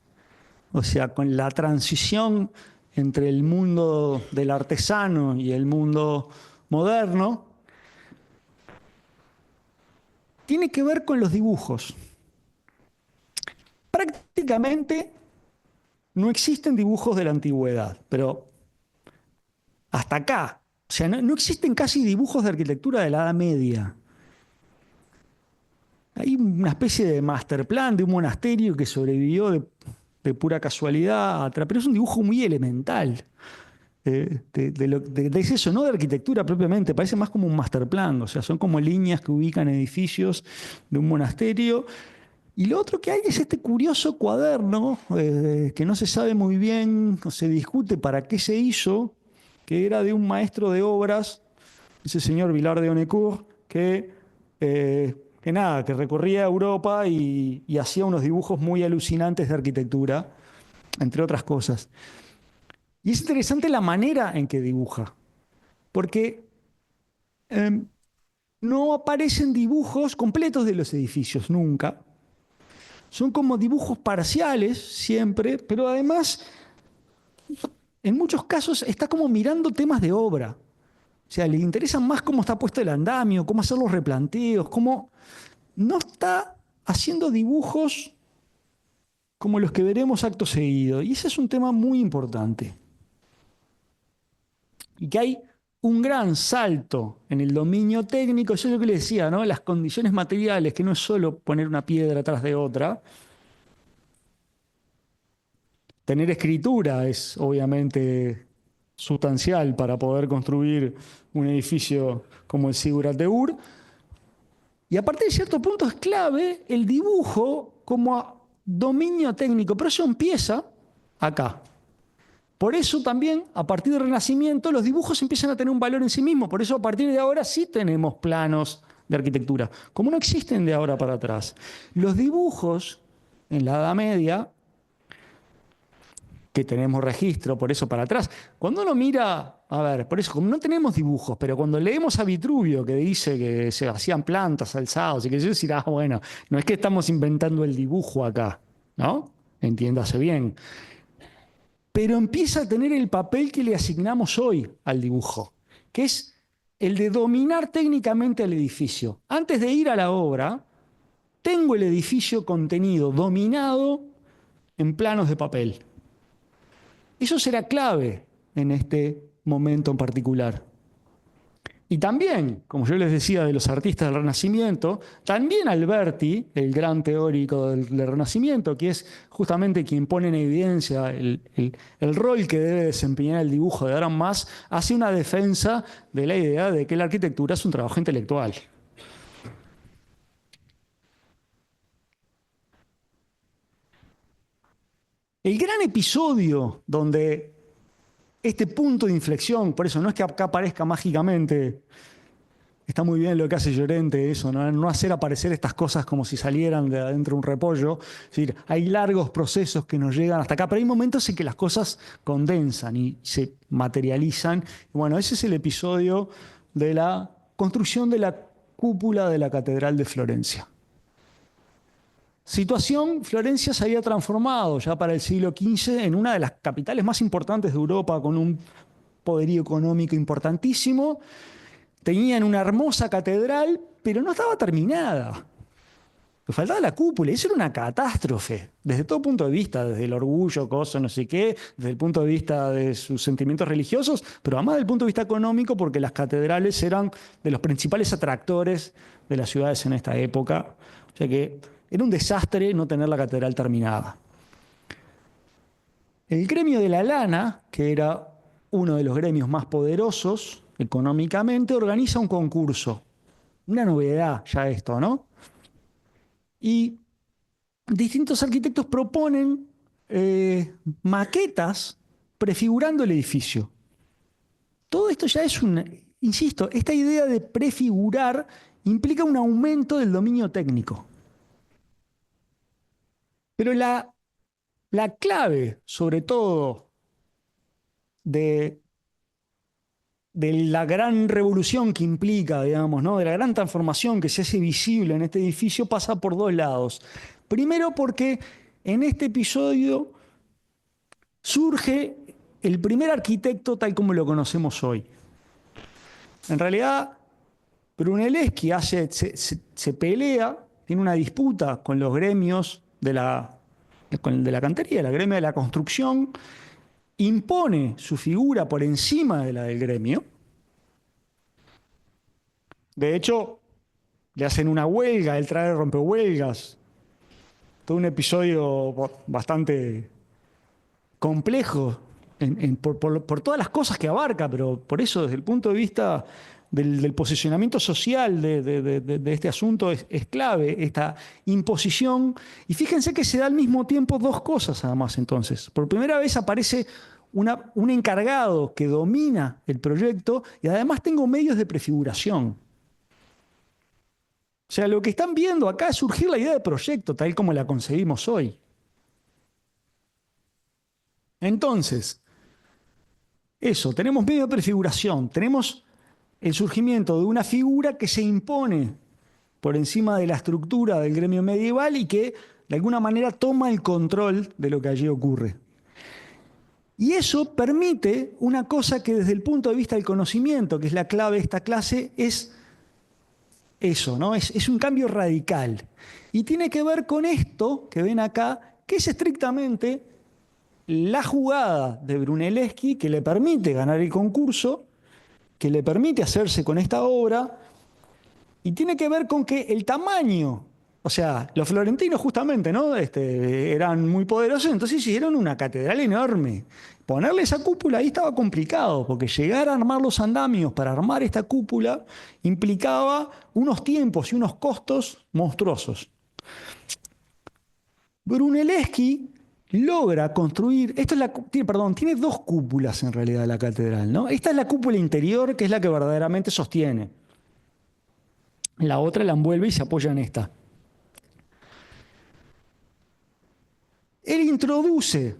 o sea, con la transición entre el mundo del artesano y el mundo moderno, tiene que ver con los dibujos. Prácticamente no existen dibujos de la antigüedad, pero hasta acá. O sea, no existen casi dibujos de arquitectura de la Edad Media. Hay una especie de master plan de un monasterio que sobrevivió de pura casualidad, pero es un dibujo muy elemental. Es eso, no de arquitectura propiamente, parece más como un master plan, o sea, son como líneas que ubican edificios de un monasterio, Y lo otro que hay es este curioso cuaderno que no se sabe muy bien, o se discute para qué se hizo, que era de un maestro de obras, ese señor Vilar de Onecourt, que nada, que recorría Europa y hacía unos dibujos muy alucinantes de arquitectura, entre otras cosas. Y es interesante la manera en que dibuja, porque eh, no aparecen dibujos completos de los edificios, nunca. Son como dibujos parciales siempre, pero además, en muchos casos, está como mirando temas de obra. O sea, le interesan más cómo está puesto el andamio, cómo hacer los replanteos, cómo no está haciendo dibujos como los que veremos acto seguido. Y ese es un tema muy importante. Y que hay un gran salto en el dominio técnico, eso es lo que le decía, ¿no? Las condiciones materiales, que no es solo poner una piedra atrás de otra. Tener escritura es obviamente sustancial para poder construir un edificio como el Zigurat de Ur. Y a partir de cierto punto es clave el dibujo como dominio técnico, pero eso empieza acá. Por eso también, a partir del Renacimiento, los dibujos empiezan a tener un valor en sí mismos. Por eso, a partir de ahora sí tenemos planos de arquitectura, como no existen de ahora para atrás. Los dibujos en la Edad Media, que tenemos registro, por eso para atrás, cuando uno mira, a ver, por eso, como no tenemos dibujos, pero cuando leemos a Vitruvio, que dice que se hacían plantas, alzados, y que yo decir, bueno, no es que estamos inventando el dibujo acá, ¿no? Entiéndase bien. Pero empieza a tener el papel que le asignamos hoy al dibujo, que es el de dominar técnicamente el edificio. Antes de ir a la obra, tengo el edificio contenido, dominado en planos de papel. Eso será clave en este momento en particular. Y también, como yo les decía de los artistas del Renacimiento, también Alberti, el gran teórico del Renacimiento, que es justamente quien pone en evidencia el rol que debe desempeñar el dibujo de ahora en más, hace una defensa de la idea de que la arquitectura es un trabajo intelectual. El gran episodio donde este punto de inflexión, por eso no es que acá aparezca mágicamente. Está muy bien lo que hace Llorente, eso, ¿no? No hacer aparecer estas cosas como si salieran de adentro de un repollo. Es decir, hay largos procesos que nos llegan hasta acá, pero hay momentos en que las cosas condensan y se materializan. Y bueno, ese es el episodio de la construcción de la cúpula de la Catedral de Florencia. Situación, Florencia se había transformado ya para el siglo XV en una de las capitales más importantes de Europa, con un poderío económico importantísimo. Tenían una hermosa catedral, pero no estaba terminada. Le faltaba la cúpula, y eso era una catástrofe, desde todo punto de vista, desde el orgullo, cosa, no sé qué, desde el punto de vista de sus sentimientos religiosos, pero además desde el punto de vista económico, porque las catedrales eran de los principales atractores de las ciudades en esta época. O sea que era un desastre no tener la catedral terminada. El gremio de la lana, que era uno de los gremios más poderosos económicamente, organiza un concurso. Una novedad ya esto, ¿no? Y distintos arquitectos proponen maquetas prefigurando el edificio. Todo esto ya es insisto, esta idea de prefigurar implica un aumento del dominio técnico. Pero la clave, sobre todo, de la gran revolución que implica, digamos, ¿no? De la gran transformación que se hace visible en este edificio, pasa por dos lados. Primero porque en este episodio surge el primer arquitecto tal como lo conocemos hoy. En realidad, Brunelleschi se pelea, tiene una disputa con los gremios de la cantería, la gremia de la construcción, impone su figura por encima de la del gremio. De hecho, le hacen una huelga, él trae rompehuelgas. Todo un episodio bastante complejo por todas las cosas que abarca, pero por eso desde el punto de vista del posicionamiento social de este asunto es clave, esta imposición. Y fíjense que se da al mismo tiempo dos cosas además entonces. Por primera vez aparece un encargado que domina el proyecto y además tengo medios de prefiguración. O sea, lo que están viendo acá es surgir la idea de proyecto tal como la concebimos hoy. Entonces, eso, tenemos medio de prefiguración, tenemos el surgimiento de una figura que se impone por encima de la estructura del gremio medieval y que de alguna manera toma el control de lo que allí ocurre. Y eso permite una cosa que desde el punto de vista del conocimiento, que es la clave de esta clase, es eso, ¿no? Es un cambio radical. Y tiene que ver con esto que ven acá, que es estrictamente la jugada de Brunelleschi que le permite ganar el concurso, que le permite hacerse con esta obra, y tiene que ver con que el tamaño, o sea, los florentinos justamente, ¿no? Eran muy poderosos, entonces hicieron una catedral enorme. Ponerle esa cúpula ahí estaba complicado, porque llegar a armar los andamios para armar esta cúpula implicaba unos tiempos y unos costos monstruosos. Brunelleschi logra construir, tiene dos cúpulas en realidad la catedral, ¿no? Esta es la cúpula interior, que es la que verdaderamente sostiene. La otra la envuelve y se apoya en esta. Él introduce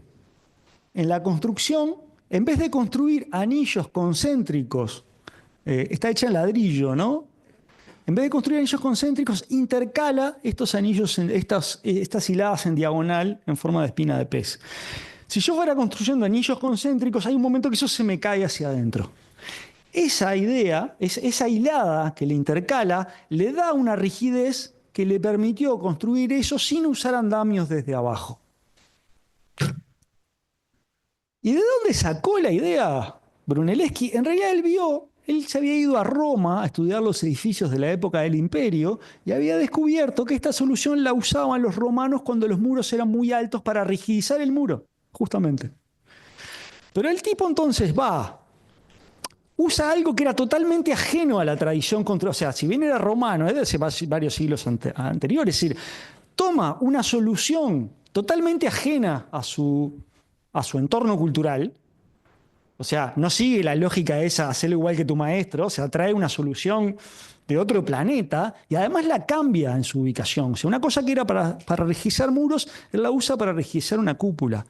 en la construcción, en vez de construir anillos concéntricos, está hecha en ladrillo, ¿no? En vez de construir anillos concéntricos, intercala estos anillos, estas hiladas en diagonal en forma de espina de pez. Si yo fuera construyendo anillos concéntricos, hay un momento que eso se me cae hacia adentro. Esa idea, esa hilada que le intercala, le da una rigidez que le permitió construir eso sin usar andamios desde abajo. ¿Y de dónde sacó la idea Brunelleschi? En realidad él se había ido a Roma a estudiar los edificios de la época del Imperio y había descubierto que esta solución la usaban los romanos cuando los muros eran muy altos para rigidizar el muro, justamente. Pero el tipo entonces usa algo que era totalmente ajeno a la tradición, o sea, si bien era romano, de hace varios siglos anteriores, es decir, toma una solución totalmente ajena a su entorno cultural. O sea, no sigue la lógica esa, hacerlo igual que tu maestro, o sea, trae una solución de otro planeta y además la cambia en su ubicación. O sea, una cosa que era para rigidizar muros, él la usa para rigidizar una cúpula.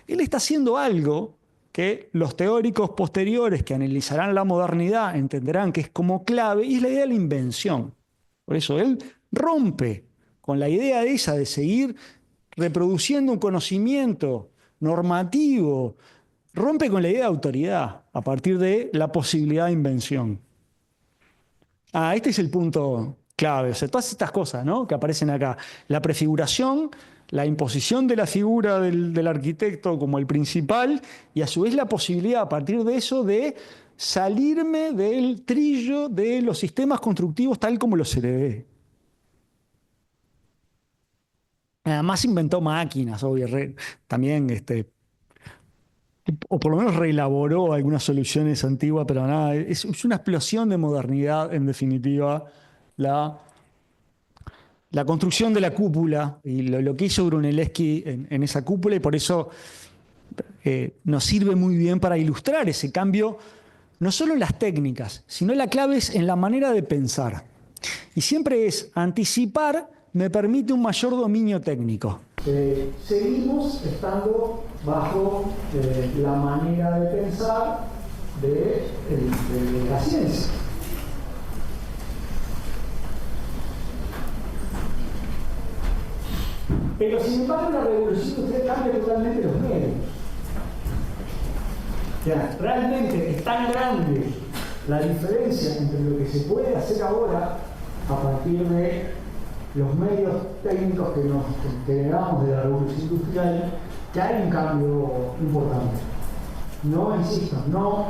Él está haciendo algo que los teóricos posteriores que analizarán la modernidad entenderán que es como clave, y es la idea de la invención. Por eso él rompe con la idea esa de seguir reproduciendo un conocimiento normativo, rompe con la idea de autoridad a partir de la posibilidad de invención. Este es el punto clave. O sea, todas estas cosas, ¿no?, que aparecen acá. La prefiguración, la imposición de la figura del arquitecto como el principal y a su vez la posibilidad a partir de eso de salirme del trillo de los sistemas constructivos tal como los heredé. Además inventó máquinas, obvio, también o por lo menos reelaboró algunas soluciones antiguas, pero nada, es una explosión de modernidad, en definitiva, la construcción de la cúpula y lo que hizo Brunelleschi en esa cúpula, y por eso nos sirve muy bien para ilustrar ese cambio, no solo en las técnicas, sino la clave es en la manera de pensar. Y siempre es anticipar, me permite un mayor dominio técnico. Seguimos estando bajo la manera de pensar de la ciencia. Pero sin embargo la revolución industrial cambia totalmente los medios. O sea, realmente es tan grande la diferencia entre lo que se puede hacer ahora a partir de los medios técnicos que heredamos de la revolución industrial, que hay un cambio importante. No, insisto, no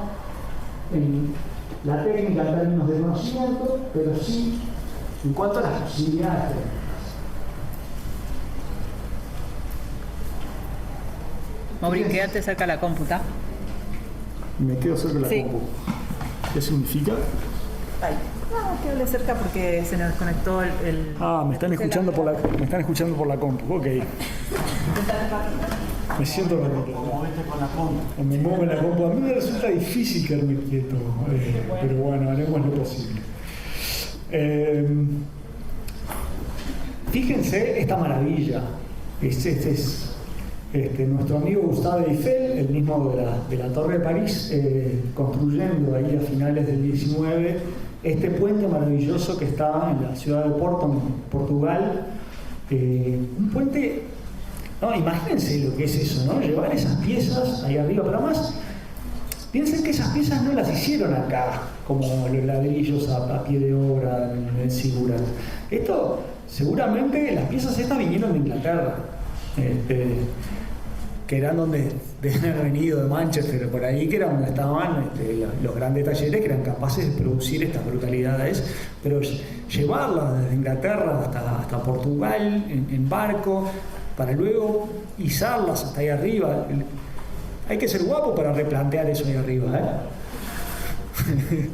en la técnica en términos de conocimiento, pero sí en cuanto a las posibilidades técnicas. Mauri, quédate cerca de la cómputa. Me quedo cerca de la compu. ¿Qué significa? Ay, no, que hable cerca porque se nos desconectó el... Ah, me están escuchando por la compu, ok. Me siento como vete con la compu. Me muevo en la compu. A mí me resulta difícil quedarme quieto, pero bueno, haremos lo posible. Fíjense esta maravilla. Este es nuestro amigo Gustave Eiffel, el mismo de la Torre de París, construyendo ahí a finales del 19 este puente maravilloso que está en la ciudad de Porto, en Portugal. Un puente, no, imagínense lo que es eso, ¿no? Llevar esas piezas ahí arriba, pero además piensen que esas piezas no las hicieron acá, como los ladrillos a pie de obra en Siguras. Esto, seguramente, las piezas estas vinieron de Inglaterra. Que eran donde deben haber venido de Manchester, por ahí, que era donde estaban los grandes talleres que eran capaces de producir estas brutalidades, pero llevarlas desde Inglaterra hasta Portugal en barco, para luego izarlas hasta ahí arriba. Hay que ser guapo para replantear eso ahí arriba, ¿eh?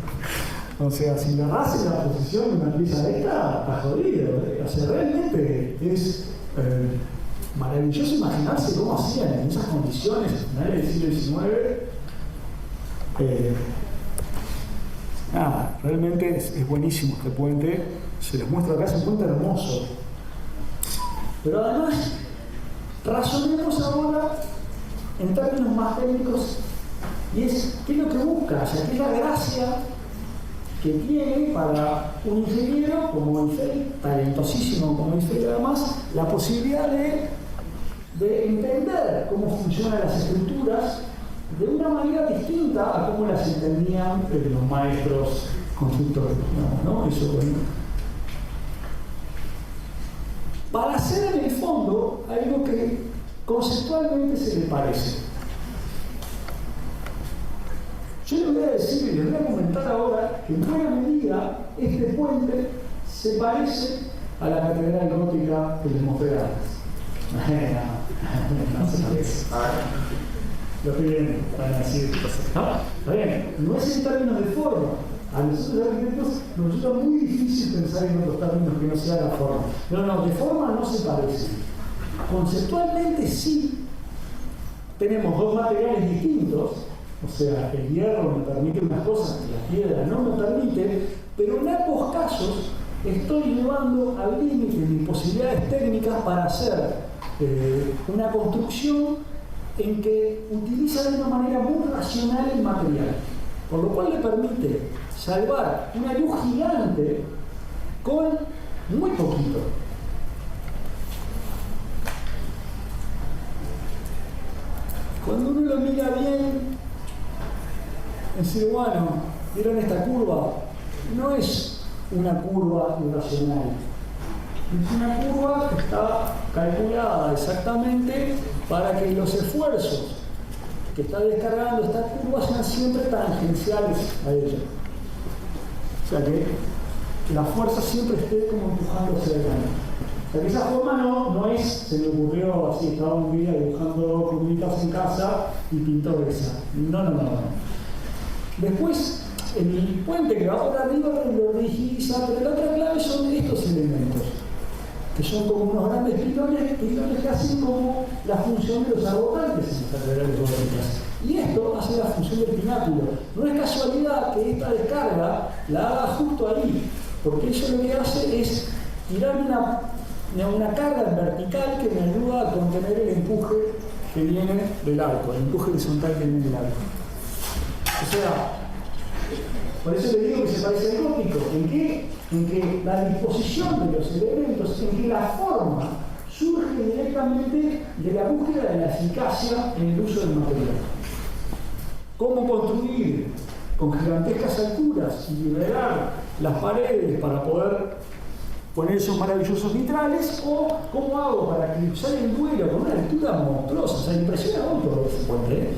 O sea, si le agarras la posición de una pieza de esta, está jodido, ¿eh? O sea, realmente es maravilloso imaginarse cómo hacían en esas condiciones a finales del siglo XIX. Realmente es buenísimo este puente. Se les muestra acá, es un puente hermoso. Pero además, razonemos ahora en términos más técnicos, y es qué es lo que busca, o sea, qué es la gracia que tiene para un ingeniero como Eiffel, talentosísimo como Eiffel, además, la posibilidad de entender cómo funcionan las estructuras de una manera distinta a cómo las entendían los maestros constructores, ¿no? Eso, bueno. Para hacer en el fondo algo que conceptualmente se le parece. Yo les voy a decir y les voy a comentar ahora que en buena medida este puente se parece a la catedral gótica que les mostré antes. Lo que viene, van a decir. Está bien, no es en términos de forma. A nosotros los arquitectos nos resulta muy difícil pensar en otros términos que no sea la forma. No, de forma no se parece. Conceptualmente sí. Tenemos dos materiales distintos, o sea, el hierro me permite unas cosas que la piedra no me permite, pero en ambos casos estoy llevando al límite mis posibilidades técnicas para hacer una construcción en que utiliza de una manera muy racional el material, por lo cual le permite salvar una luz gigante con muy poquito. Cuando uno lo mira bien, decir, bueno, ¿vieron esta curva? No es una curva irracional. Es una curva que está calculada exactamente para que los esfuerzos que está descargando esta curva sean siempre tangenciales a ella. O sea que la fuerza siempre esté como empujando hacia adelante. O sea que esa forma no es, se me ocurrió así, estaba un día dibujando cubitas en casa y pintó esa. No. Después, el puente que va por arriba lo rigidiza, pero la otra clave son estos elementos, que son como unos grandes pilones que hacen como la función de los agotantes en las catedrales góticas. Y esto hace la función del pináculo. No es casualidad que esta descarga la haga justo ahí, porque eso lo que hace es tirar una carga vertical que me ayuda a contener el empuje que viene del arco, el empuje horizontal que viene del arco. O sea, por eso le digo que se parece al gótico. ¿En qué? En que la disposición de los elementos, en que la forma surge directamente de la búsqueda de la eficacia en el uso del material. Cómo construir con gigantescas alturas y liberar las paredes para poder poner esos maravillosos vitrales, o cómo hago para eclipsar el vuelo con una altura monstruosa. O sea, impresiona mucho ese puente,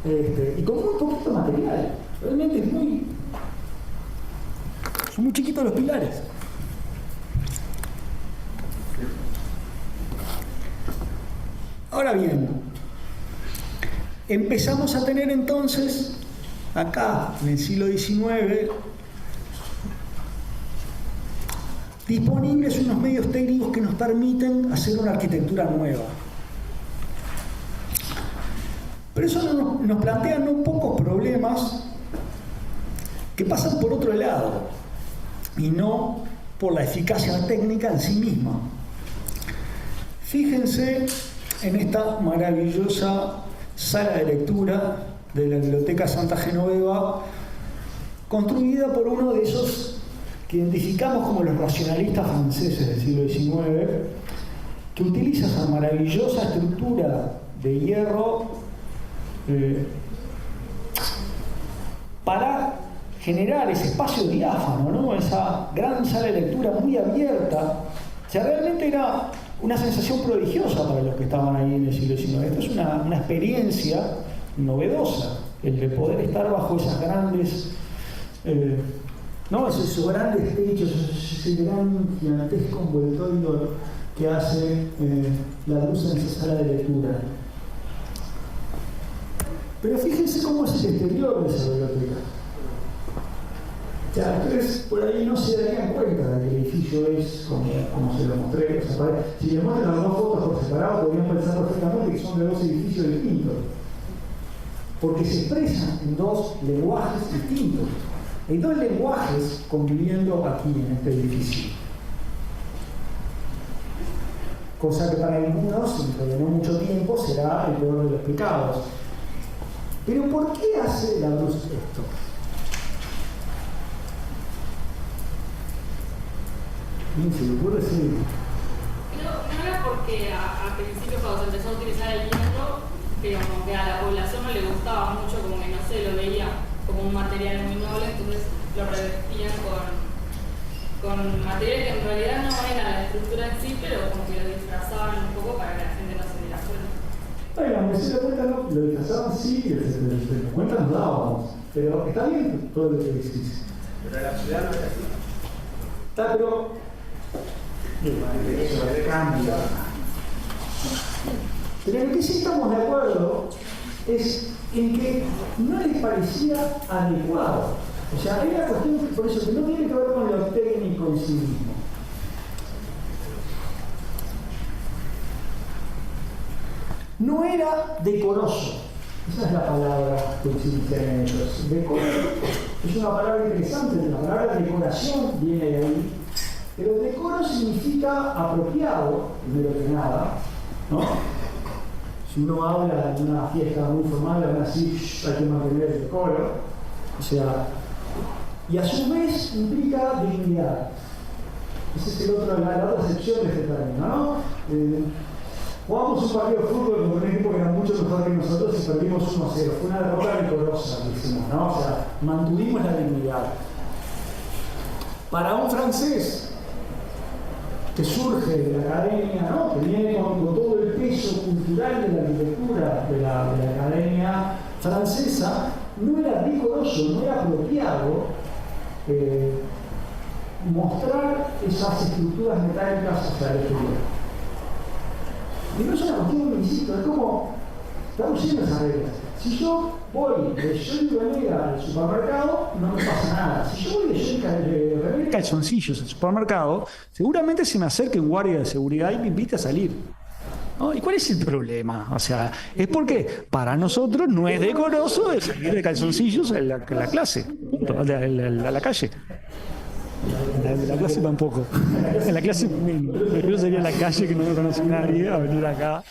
¿eh? Y con muy poquito material. Realmente es son muy chiquitos los pilares. Ahora bien, empezamos a tener entonces, acá en el siglo XIX, disponibles unos medios técnicos que nos permiten hacer una arquitectura nueva. Pero eso nos plantea no pocos problemas que pasan por otro lado y no por la eficacia técnica en sí misma. Fíjense en esta maravillosa sala de lectura de la Biblioteca Santa Genoveva, construida por uno de esos que identificamos como los racionalistas franceses del siglo XIX, que utiliza esa maravillosa estructura de hierro para generar ese espacio diáfano, ¿no? Esa gran sala de lectura muy abierta. O sea, realmente era una sensación prodigiosa para los que estaban ahí en el siglo XIX. Esto es una experiencia novedosa, el de poder estar bajo esas grandes, esos grandes techos, ese gran gigantesco envoltorio que hace la luz en esa sala de lectura. Pero fíjense cómo es el exterior de esa biblioteca. Ya, ustedes por ahí no se darían cuenta de que el edificio es como se lo mostré. O sea, si les muestran las dos fotos por separado, podrían pensar perfectamente que son de dos edificios distintos. Porque se expresan en dos lenguajes distintos. Hay dos lenguajes conviviendo aquí en este edificio. Cosa que para algunos, dentro de no mucho tiempo, será el peor de los pecados. Pero ¿por qué hace la luz esto? Bien, se le ocurre decir. No era porque al principio cuando se empezó a utilizar el hierro, que como que a la población no le gustaba mucho, como que no se lo veía como un material muy noble, entonces lo revestían con materiales que en realidad no eran la estructura en sí, pero como que lo disfrazaban un poco para que la gente no se diera cuenta. Bueno, aunque se da cuenta, no, lo disfrazaban sí, se cuenta nos dábamos, pero está bien todo lo que decís. Pero la ciudad no es así. Está, pero eso cambia. Pero en lo que sí estamos de acuerdo es en que no les parecía adecuado. O sea, hay una cuestión, por eso, que no tiene que ver con lo técnico en sí mismo. No era decoroso. Esa es la palabra que utilizan ellos. Decoroso es una palabra interesante, la palabra decoración viene de ahí. Pero decoro significa apropiado, primero que nada, ¿no? Si uno habla de una fiesta muy formal, van a decir, hay que mantener el decoro. O sea, y a su vez implica dignidad. Esa es la otra acepción de este término, ¿no? Jugamos un partido de fútbol con un equipo que era mucho mejor que nosotros y perdimos 1-0. Fue una derrota decorosa, decimos, ¿no? O sea, mantuvimos la dignidad. Para un francés que surge de la academia, ¿no? Que viene con todo el peso cultural de la arquitectura de la academia francesa, no era decoroso, no era apropiado mostrar esas estructuras metálicas hacia el exterior. Y no es una cuestión, insisto, es como estamos llenos de esas reglas. Si yo voy de Johnny Remera al supermercado, no me pasa nada. Si yo voy de Johnny Remera calzoncillos al supermercado, seguramente se me acerque un guardia de seguridad y me invita a salir. ¿No? ¿Y cuál es el problema? O sea, es porque para nosotros no es decoroso de salir de calzoncillos a la clase, punto, a la calle. La clase tampoco. En la clase primero sería la calle, que no me conoce nadie, a venir acá.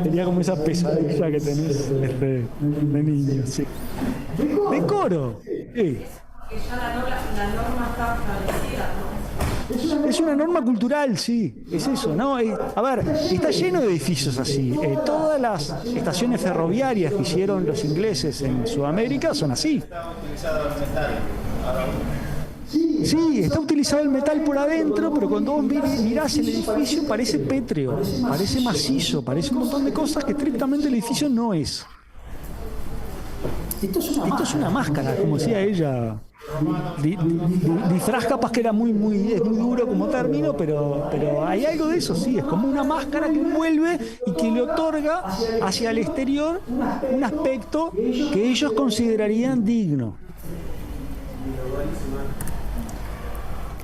Tenía como esa pesadilla que tenés de niño. Sí. Decoro. Sí. Que ya la norma está establecida, ¿no? Es una norma cultural, sí, es eso, ¿no? A ver, está lleno de edificios así. Todas las estaciones ferroviarias que hicieron los ingleses en Sudamérica son así. Estaba utilizado el metal. Ahora, Sí, está utilizado el metal por adentro, pero cuando vos mirás el edificio parece pétreo, parece macizo, parece un montón de cosas que estrictamente el edificio no es. Esto es una máscara, como decía ella. Disfraz capaz que era es muy duro como término, pero hay algo de eso, sí, es como una máscara que envuelve y que le otorga hacia el exterior un aspecto que ellos considerarían digno.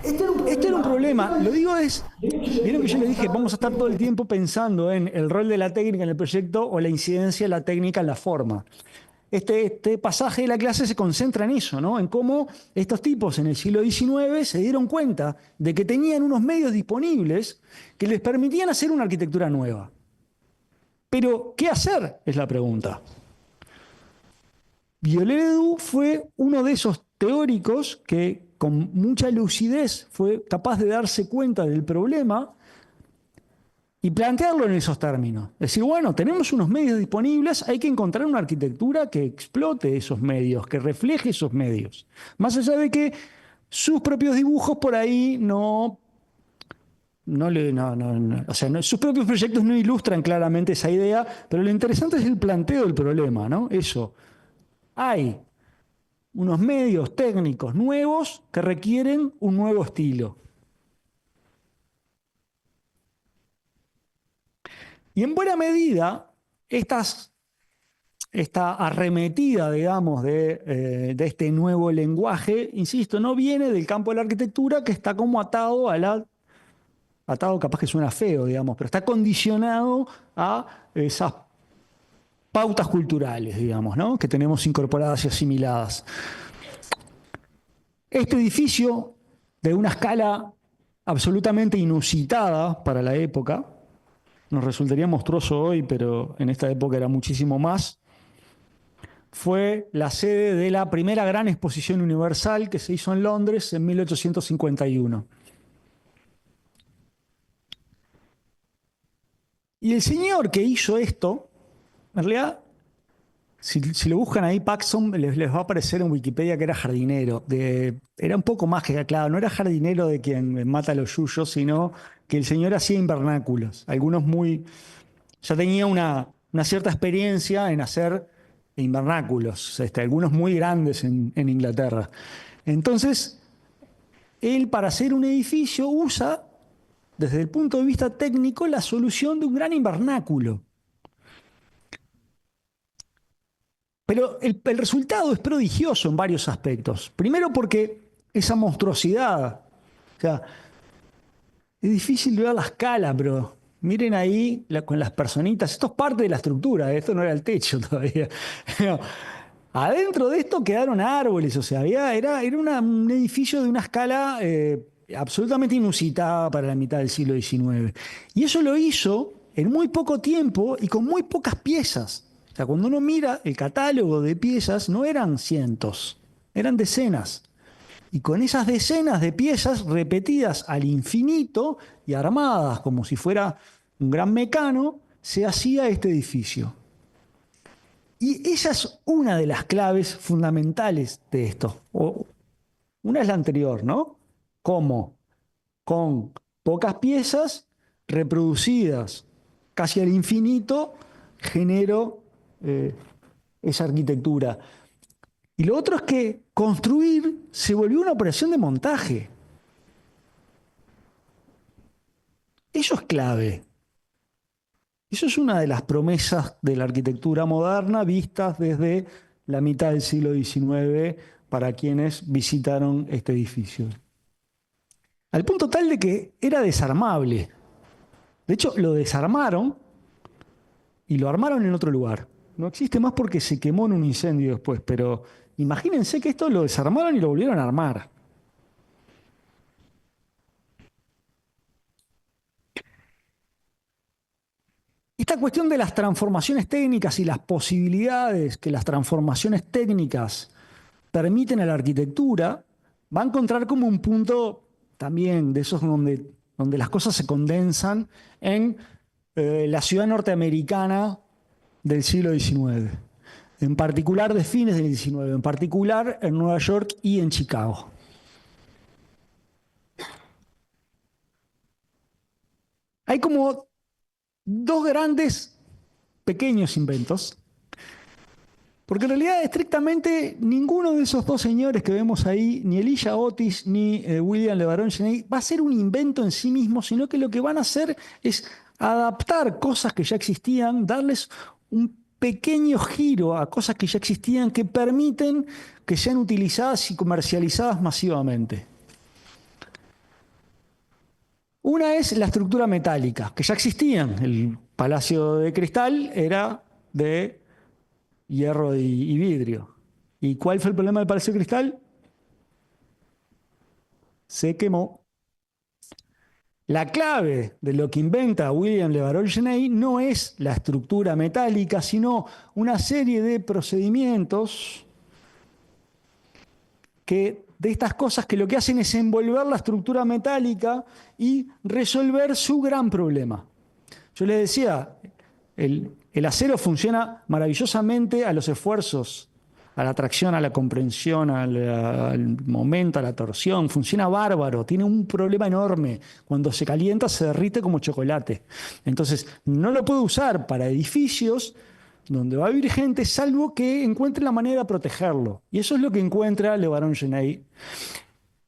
Esto era un problema. Lo digo vieron que yo les dije, vamos a estar todo el tiempo pensando en el rol de la técnica en el proyecto o la incidencia de la técnica en la forma. Este pasaje de la clase se concentra en eso, ¿no? En cómo estos tipos en el siglo XIX se dieron cuenta de que tenían unos medios disponibles que les permitían hacer una arquitectura nueva. Pero, ¿qué hacer? Es la pregunta. Viollet-le-Duc fue uno de esos teóricos que con mucha lucidez fue capaz de darse cuenta del problema y plantearlo en esos términos. Es decir, bueno, tenemos unos medios disponibles, hay que encontrar una arquitectura que explote esos medios, que refleje esos medios. Más allá de que sus propios dibujos por ahí o sea, sus propios proyectos no ilustran claramente esa idea, pero lo interesante es el planteo del problema, ¿no? Eso. Hay unos medios técnicos nuevos que requieren un nuevo estilo. Y en buena medida, esta arremetida, digamos, de este nuevo lenguaje, insisto, no viene del campo de la arquitectura, que está como atado atado capaz que suena feo, digamos, pero está condicionado a esas pautas culturales, digamos, ¿no? Que tenemos incorporadas y asimiladas. Este edificio, de una escala absolutamente inusitada para la época, nos resultaría monstruoso hoy, pero en esta época era muchísimo más, fue la sede de la primera gran exposición universal que se hizo en Londres en 1851. Y el señor que hizo esto, en realidad, si lo buscan ahí, Paxson, les va a aparecer en Wikipedia que era jardinero. Era un poco más que, claro, no era jardinero de quien mata a los yuyos, sino que el señor hacía invernáculos. Algunos ya tenía una cierta experiencia en hacer invernáculos, algunos muy grandes en Inglaterra. Entonces, él para hacer un edificio usa, desde el punto de vista técnico, la solución de un gran invernáculo. Pero el resultado es prodigioso en varios aspectos. Primero porque esa monstruosidad, o sea, es difícil de ver la escala, pero miren ahí con las personitas, esto es parte de la estructura, esto no era el techo todavía. Adentro de esto quedaron árboles, o sea, era un edificio de una escala absolutamente inusitada para la mitad del siglo XIX. Y eso lo hizo en muy poco tiempo y con muy pocas piezas. O sea, cuando uno mira el catálogo de piezas, no eran cientos, eran decenas. Y con esas decenas de piezas repetidas al infinito y armadas como si fuera un gran mecano, se hacía este edificio. Y esa es una de las claves fundamentales de esto. Una es la anterior, ¿no? ¿Cómo? Con pocas piezas reproducidas casi al infinito, genero esa arquitectura. Y lo otro es que construir se volvió una operación de montaje. Eso es clave. Eso es una de las promesas de la arquitectura moderna vistas desde la mitad del siglo XIX para quienes visitaron este edificio. Al punto tal de que era desarmable. De hecho, lo desarmaron y lo armaron en otro lugar. No existe más porque se quemó en un incendio después, pero imagínense que esto lo desarmaron y lo volvieron a armar. Esta cuestión de las transformaciones técnicas y las posibilidades que las transformaciones técnicas permiten a la arquitectura va a encontrar como un punto también de esos donde las cosas se condensan en la ciudad norteamericana del siglo XIX. En particular de fines del XIX, en particular en Nueva York y en Chicago. Hay como dos grandes pequeños inventos, porque en realidad estrictamente ninguno de esos dos señores que vemos ahí, ni Elijah Otis ni William LeBaron Genet, va a ser un invento en sí mismo, sino que lo que van a hacer es adaptar cosas que ya existían, darles un pequeño giro a cosas que ya existían que permiten que sean utilizadas y comercializadas masivamente. Una es la estructura metálica, que ya existían. El Palacio de Cristal era de hierro y vidrio. ¿Y cuál fue el problema del Palacio de Cristal? Se quemó. La clave de lo que inventa William Le Baron-Genet no es la estructura metálica, sino una serie de procedimientos de estas cosas que lo que hacen es envolver la estructura metálica y resolver su gran problema. Yo les decía, el acero funciona maravillosamente a los esfuerzos, a la tracción, a la comprensión, al momento, a la torsión. Funciona bárbaro, tiene un problema enorme. Cuando se calienta se derrite como chocolate. Entonces, no lo puede usar para edificios donde va a vivir gente, salvo que encuentre la manera de protegerlo. Y eso es lo que encuentra Le Baron-Genet.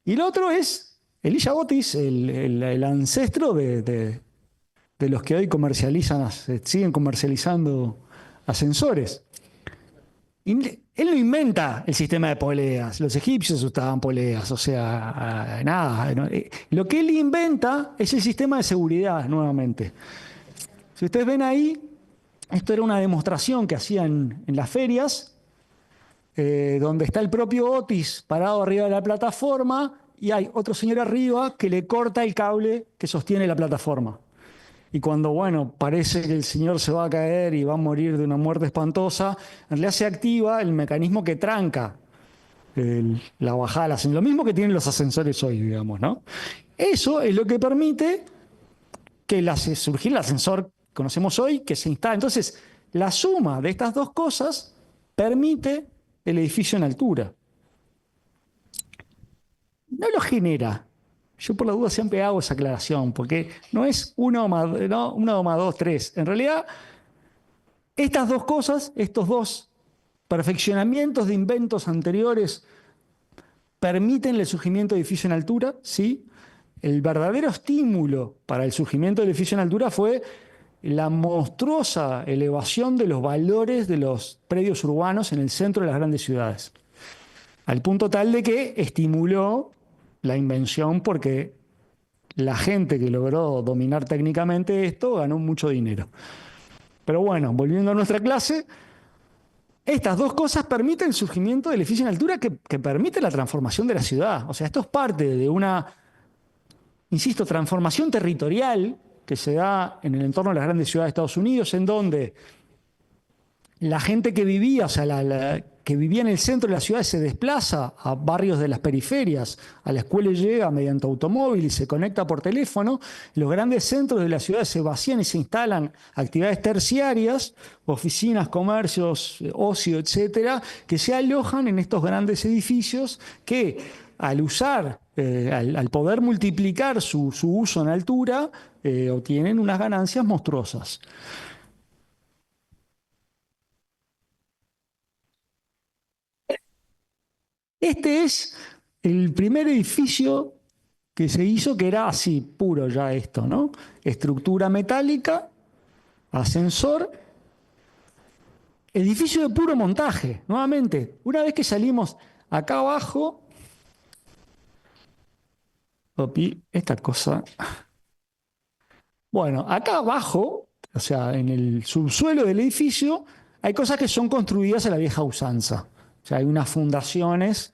Y lo otro es Elisha Otis, el ancestro de los que hoy siguen comercializando ascensores. Él no inventa el sistema de poleas. Los egipcios usaban poleas, o sea, nada. ¿No? Lo que él inventa es el sistema de seguridad, nuevamente. Si ustedes ven ahí, esto era una demostración que hacían en las ferias, donde está el propio Otis parado arriba de la plataforma y hay otro señor arriba que le corta el cable que sostiene la plataforma. Y cuando, bueno, parece que el señor se va a caer y va a morir de una muerte espantosa, en realidad se activa el mecanismo que tranca la bajada. Lo mismo que tienen los ascensores hoy, digamos, ¿no? Eso es lo que permite que surgir el ascensor que conocemos hoy, que se instala. Entonces, la suma de estas dos cosas permite el edificio en altura. No lo genera. Yo por la duda siempre hago esa aclaración, porque no es 1 más 2, 3. En realidad, estas dos cosas, estos dos perfeccionamientos de inventos anteriores, permiten el surgimiento de edificio en altura, ¿sí? El verdadero estímulo para el surgimiento del edificio en altura fue la monstruosa elevación de los valores de los predios urbanos en el centro de las grandes ciudades, al punto tal de que estimuló la invención, porque la gente que logró dominar técnicamente esto ganó mucho dinero. Pero bueno, volviendo a nuestra clase, estas dos cosas permiten el surgimiento del edificio en altura que permite la transformación de la ciudad. O sea, esto es parte de una, insisto, transformación territorial que se da en el entorno de las grandes ciudades de Estados Unidos, en donde la gente que vivía, o sea, que vivía en el centro de la ciudad se desplaza a barrios de las periferias, a la escuela llega mediante automóvil y se conecta por teléfono. Los grandes centros de la ciudad se vacían y se instalan actividades terciarias, oficinas, comercios, ocio, etcétera, que se alojan en estos grandes edificios que, al usar, al poder multiplicar su uso en altura, obtienen unas ganancias monstruosas. Este es el primer edificio que se hizo, que era así, puro ya esto, ¿no? Estructura metálica, ascensor, edificio de puro montaje. Nuevamente, una vez que salimos acá abajo, esta cosa. Bueno, acá abajo, o sea, en el subsuelo del edificio, hay cosas que son construidas a la vieja usanza. O sea, hay unas fundaciones,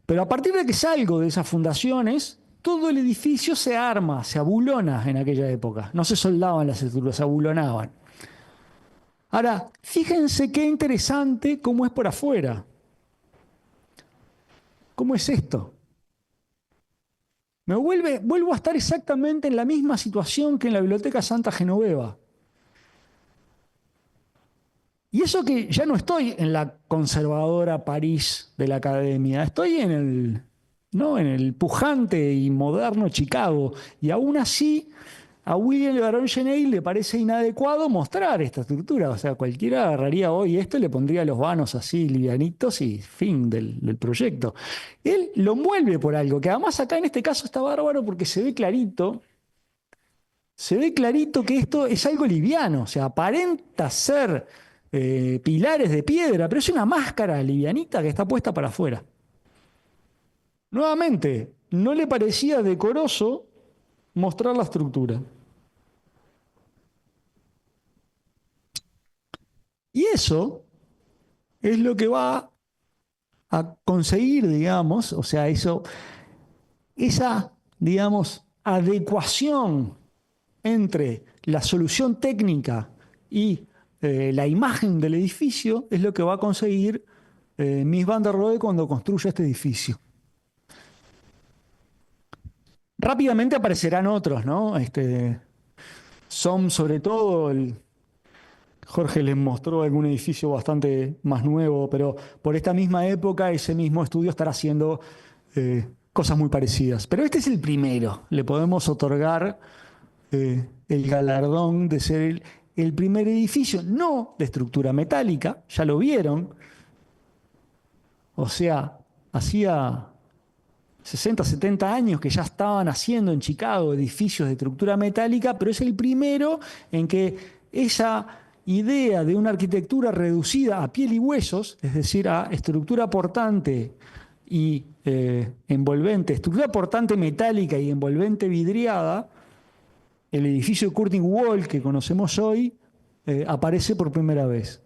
pero a partir de que salgo de esas fundaciones, todo el edificio se arma, se abulona en aquella época. No se soldaban las estructuras, se abulonaban. Ahora, fíjense qué interesante cómo es por afuera. ¿Cómo es esto? Vuelvo a estar exactamente en la misma situación que en la Biblioteca Santa Genoveva. Y eso que ya no estoy en la conservadora París de la Academia, estoy en el pujante y moderno Chicago. Y aún así, a William Le Baron-Genet le parece inadecuado mostrar esta estructura. O sea, cualquiera agarraría hoy esto y le pondría los vanos así livianitos y fin del proyecto. Él lo envuelve por algo, que además acá en este caso está bárbaro porque se ve clarito. Se ve clarito que esto es algo liviano, o sea, aparenta ser pilares de piedra, pero es una máscara livianita que está puesta para afuera. Nuevamente, no le parecía decoroso mostrar la estructura. Y eso es lo que va a conseguir, digamos, o sea, esa, digamos, adecuación entre la solución técnica y la imagen del edificio es lo que va a conseguir Mies van der Rohe cuando construya este edificio. Rápidamente aparecerán otros, ¿no? Son sobre todo, Jorge les mostró algún edificio bastante más nuevo, pero por esta misma época ese mismo estudio estará haciendo cosas muy parecidas. Pero este es el primero, le podemos otorgar el galardón de ser el primer edificio, no de estructura metálica, ya lo vieron, o sea, hacía 60, 70 años que ya estaban haciendo en Chicago edificios de estructura metálica, pero es el primero en que esa idea de una arquitectura reducida a piel y huesos, es decir, a estructura portante y envolvente, estructura portante metálica y envolvente vidriada, el edificio de Curtin Wall que conocemos hoy aparece por primera vez.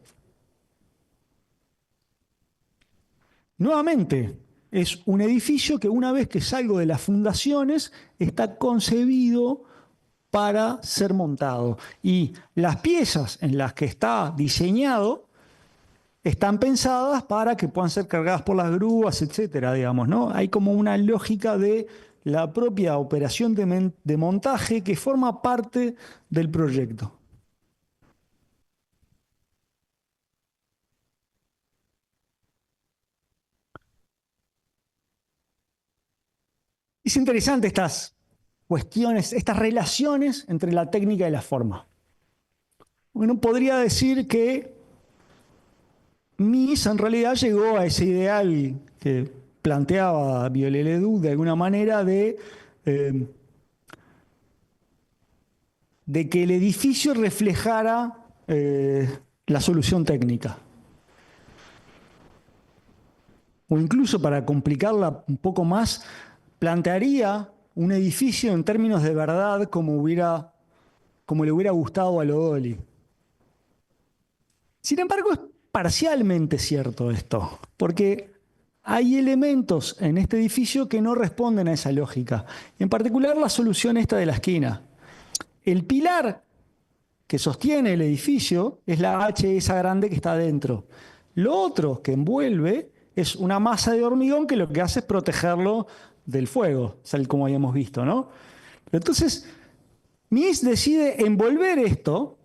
Nuevamente, es un edificio que una vez que salgo de las fundaciones está concebido para ser montado. Y las piezas en las que está diseñado están pensadas para que puedan ser cargadas por las grúas, etcétera, digamos, ¿no? Hay como una lógica de la propia operación de montaje que forma parte del proyecto. Es interesante estas cuestiones, estas relaciones entre la técnica y la forma. Uno podría decir que Mies en realidad llegó a ese ideal que planteaba Viollet-le-Duc de alguna manera de que el edificio reflejara la solución técnica. O incluso para complicarla un poco más, plantearía un edificio en términos de verdad como le hubiera gustado a Lodoli. Sin embargo, es parcialmente cierto esto, porque hay elementos en este edificio que no responden a esa lógica. En particular, la solución esta de la esquina. El pilar que sostiene el edificio es la H esa grande que está adentro. Lo otro que envuelve es una masa de hormigón que lo que hace es protegerlo del fuego, tal como habíamos visto, ¿no? Pero entonces, Mies decide envolver esto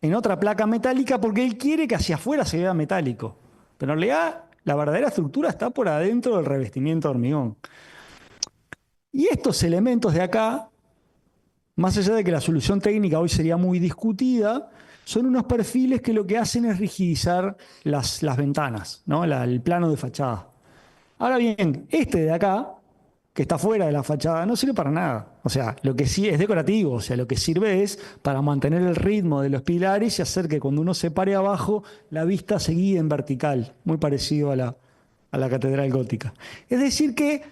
en otra placa metálica porque él quiere que hacia afuera se vea metálico. Pero en realidad, la verdadera estructura está por adentro del revestimiento de hormigón. Y estos elementos de acá, más allá de que la solución técnica hoy sería muy discutida, son unos perfiles que lo que hacen es rigidizar las ventanas, ¿no? El plano de fachada. Ahora bien, este de acá, que está fuera de la fachada, no sirve para nada. O sea, lo que sí es decorativo, o sea, lo que sirve es para mantener el ritmo de los pilares y hacer que cuando uno se pare abajo, la vista se guíe en vertical, muy parecido a la catedral gótica. Es decir que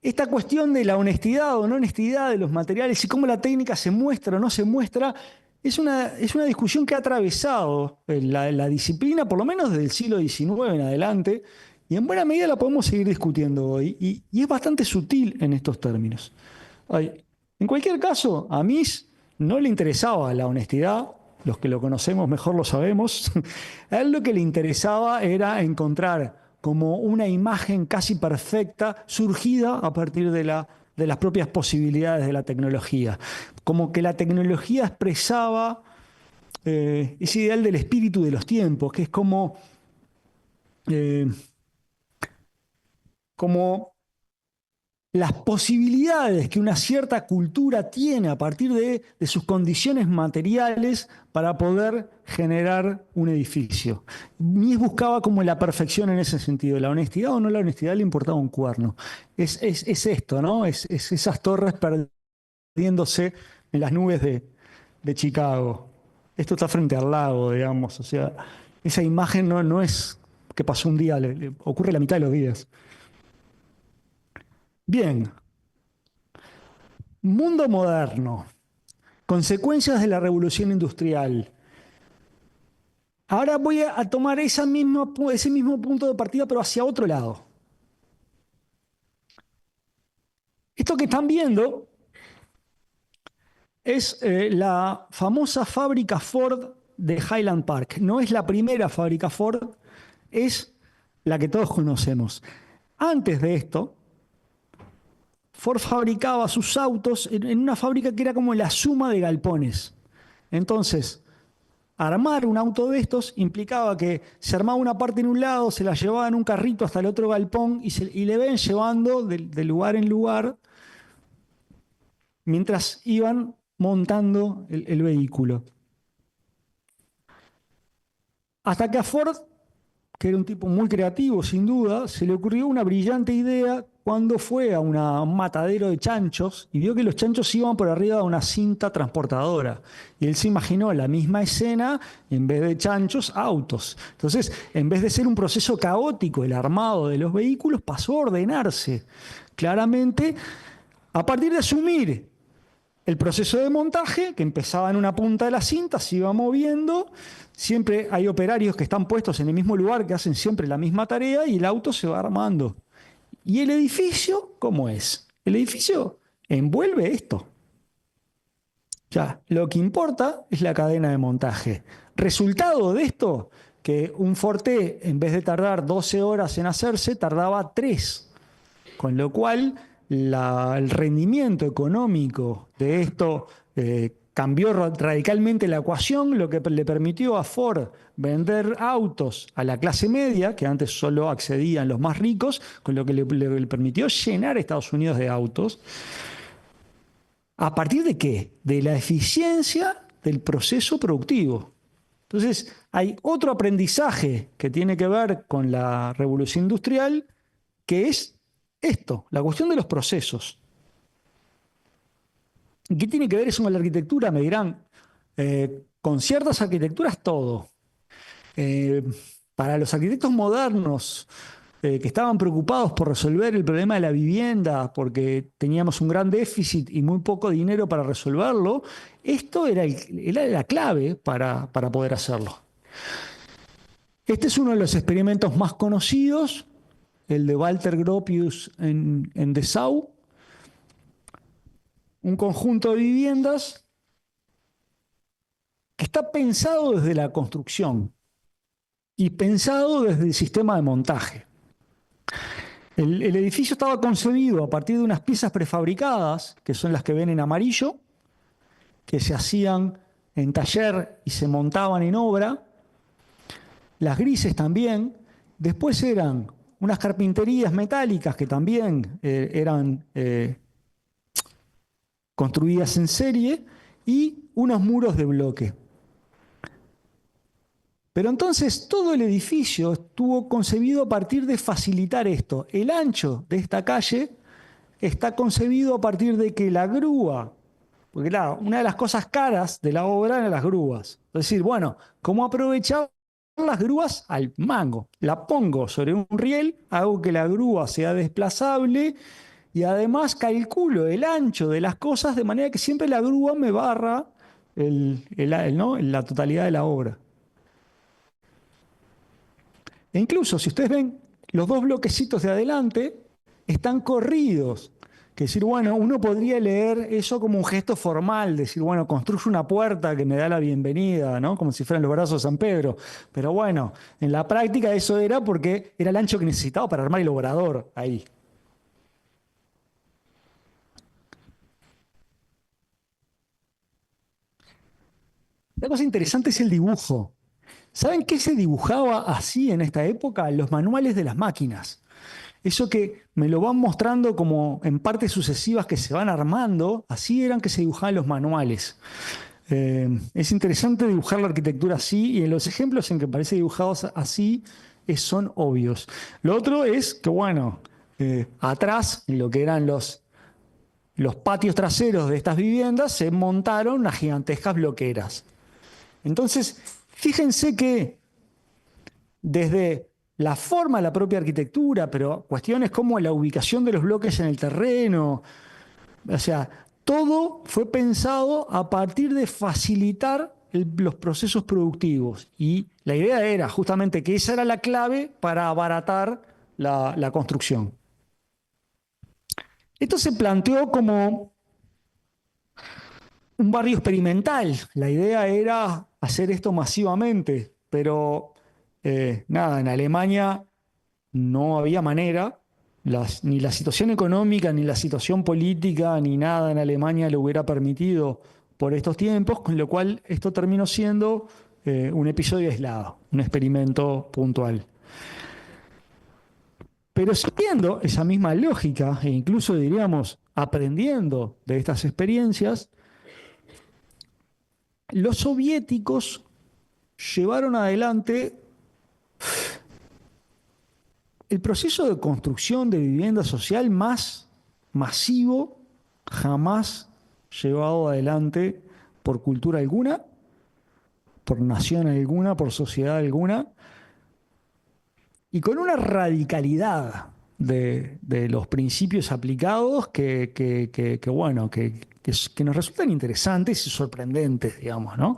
esta cuestión de la honestidad o no honestidad de los materiales y cómo la técnica se muestra o no se muestra es una discusión que ha atravesado la disciplina, por lo menos desde el siglo XIX en adelante, y en buena medida la podemos seguir discutiendo hoy, y es bastante sutil en estos términos. En cualquier caso, a Mies no le interesaba la honestidad, los que lo conocemos mejor lo sabemos, a él lo que le interesaba era encontrar como una imagen casi perfecta surgida a partir de las propias posibilidades de la tecnología. Como que la tecnología expresaba ese ideal del espíritu de los tiempos, que es como las posibilidades que una cierta cultura tiene a partir de sus condiciones materiales para poder generar un edificio. Mies buscaba como la perfección en ese sentido. La honestidad o no la honestidad le importaba un cuerno. Es esto, ¿no? Es esas torres perdiéndose en las nubes de Chicago. Esto está frente al lago, digamos. O sea, esa imagen no es que pasó un día, le ocurre la mitad de los días. Bien, Mundo moderno. Consecuencias de la revolución industrial. Ahora voy a tomar ese mismo punto de partida, pero hacia otro lado. Esto que están viendo es la famosa fábrica Ford de Highland Park. No es la primera fábrica Ford, es la que todos conocemos. Antes de esto, Ford fabricaba sus autos en una fábrica que era como la suma de galpones. Entonces, armar un auto de estos implicaba que se armaba una parte en un lado, se la llevaba en un carrito hasta el otro galpón y le ven llevando de lugar en lugar mientras iban montando el vehículo. Hasta que a Ford, que era un tipo muy creativo sin duda, se le ocurrió una brillante idea cuando fue a un matadero de chanchos y vio que los chanchos iban por arriba de una cinta transportadora. Y él se imaginó la misma escena, en vez de chanchos, autos. Entonces, en vez de ser un proceso caótico el armado de los vehículos, pasó a ordenarse. Claramente, a partir de asumir el proceso de montaje, que empezaba en una punta de la cinta, se iba moviendo. Siempre hay operarios que están puestos en el mismo lugar, que hacen siempre la misma tarea y el auto se va armando. ¿Y el edificio cómo es? El edificio envuelve esto. Ya, lo que importa es la cadena de montaje. Resultado de esto, que un Forte, en vez de tardar 12 horas en hacerse, tardaba 3. Con lo cual, el rendimiento económico de esto cambió radicalmente la ecuación, lo que le permitió a Ford vender autos a la clase media, que antes solo accedían los más ricos, con lo que le permitió llenar Estados Unidos de autos. ¿A partir de qué? De la eficiencia del proceso productivo. Entonces, hay otro aprendizaje que tiene que ver con la revolución industrial, que es esto, la cuestión de los procesos. ¿Qué tiene que ver eso con la arquitectura? Me dirán, con ciertas arquitecturas todo. Para los arquitectos modernos que estaban preocupados por resolver el problema de la vivienda porque teníamos un gran déficit y muy poco dinero para resolverlo, esto era la clave para poder hacerlo. Este es uno de los experimentos más conocidos, el de Walter Gropius en Dessau. Un conjunto de viviendas que está pensado desde la construcción y pensado desde el sistema de montaje. El edificio estaba concebido a partir de unas piezas prefabricadas, que son las que ven en amarillo, que se hacían en taller y se montaban en obra. Las grises también. Después eran unas carpinterías metálicas que también eran construidas en serie y unos muros de bloque. Pero entonces todo el edificio estuvo concebido a partir de facilitar esto. El ancho de esta calle está concebido a partir de que la grúa, porque claro, una de las cosas caras de la obra eran las grúas. Es decir, bueno, ¿cómo aprovechar las grúas al mango? La pongo sobre un riel, hago que la grúa sea desplazable y además calculo el ancho de las cosas de manera que siempre la grúa me barra la totalidad de la obra. E incluso, si ustedes ven, los dos bloquecitos de adelante están corridos. Que decir, bueno, uno podría leer eso como un gesto formal, decir, bueno, construyo una puerta que me da la bienvenida, ¿no? Como si fueran los brazos de San Pedro. Pero bueno, en la práctica eso era porque era el ancho que necesitaba para armar el obrador ahí. La cosa interesante es el dibujo. ¿Saben qué se dibujaba así en esta época? Los manuales de las máquinas. Eso que me lo van mostrando como en partes sucesivas que se van armando, así eran que se dibujaban los manuales. Es interesante dibujar la arquitectura así y en los ejemplos en que parece dibujados así son obvios. Lo otro es que, bueno, atrás, en lo que eran los patios traseros de estas viviendas, se montaron unas gigantescas bloqueras. Entonces, fíjense que desde la forma de la propia arquitectura, pero cuestiones como la ubicación de los bloques en el terreno, o sea, todo fue pensado a partir de facilitar los procesos productivos. Y la idea era justamente que esa era la clave para abaratar la construcción. Esto se planteó como un barrio experimental. La idea era hacer esto masivamente, pero nada, en Alemania no había manera. Ni la situación económica, ni la situación política, ni nada en Alemania lo hubiera permitido por estos tiempos, con lo cual esto terminó siendo un episodio aislado, un experimento puntual. Pero siguiendo esa misma lógica, e incluso diríamos aprendiendo de estas experiencias, los soviéticos llevaron adelante el proceso de construcción de vivienda social más masivo jamás llevado adelante por cultura alguna, por nación alguna, por sociedad alguna, y con una radicalidad de los principios aplicados que nos resultan interesantes y sorprendentes, digamos, ¿no?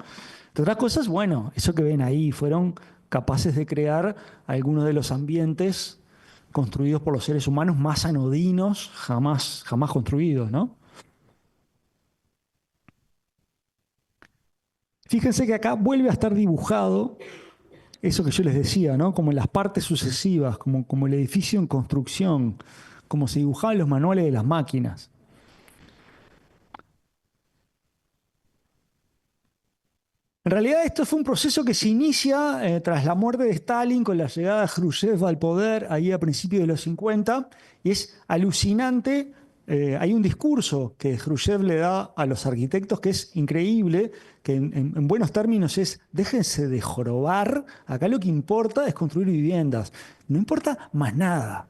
Entre otras cosas, bueno, eso que ven ahí, fueron capaces de crear algunos de los ambientes construidos por los seres humanos más anodinos jamás construidos, ¿no? Fíjense que acá vuelve a estar dibujado eso que yo les decía, ¿no? Como en las partes sucesivas, como el edificio en construcción, como se dibujaban los manuales de las máquinas. En realidad esto fue un proceso que se inicia tras la muerte de Stalin con la llegada de Khrushchev al poder ahí a principios de los 50 y es alucinante. Hay un discurso que Khrushchev le da a los arquitectos que es increíble, que en buenos términos es déjense de jorobar, acá lo que importa es construir viviendas, no importa más nada.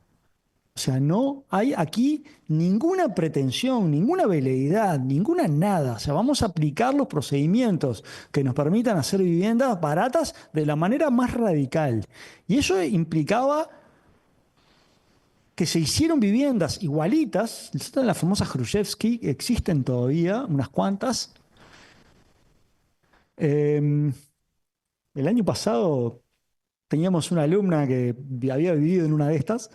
O sea, no hay aquí ninguna pretensión, ninguna veleidad, ninguna nada. O sea, vamos a aplicar los procedimientos que nos permitan hacer viviendas baratas de la manera más radical. Y eso implicaba que se hicieron viviendas igualitas, las famosas Khrushchevsky, existen todavía, unas cuantas. El año pasado teníamos una alumna que había vivido en una de estas,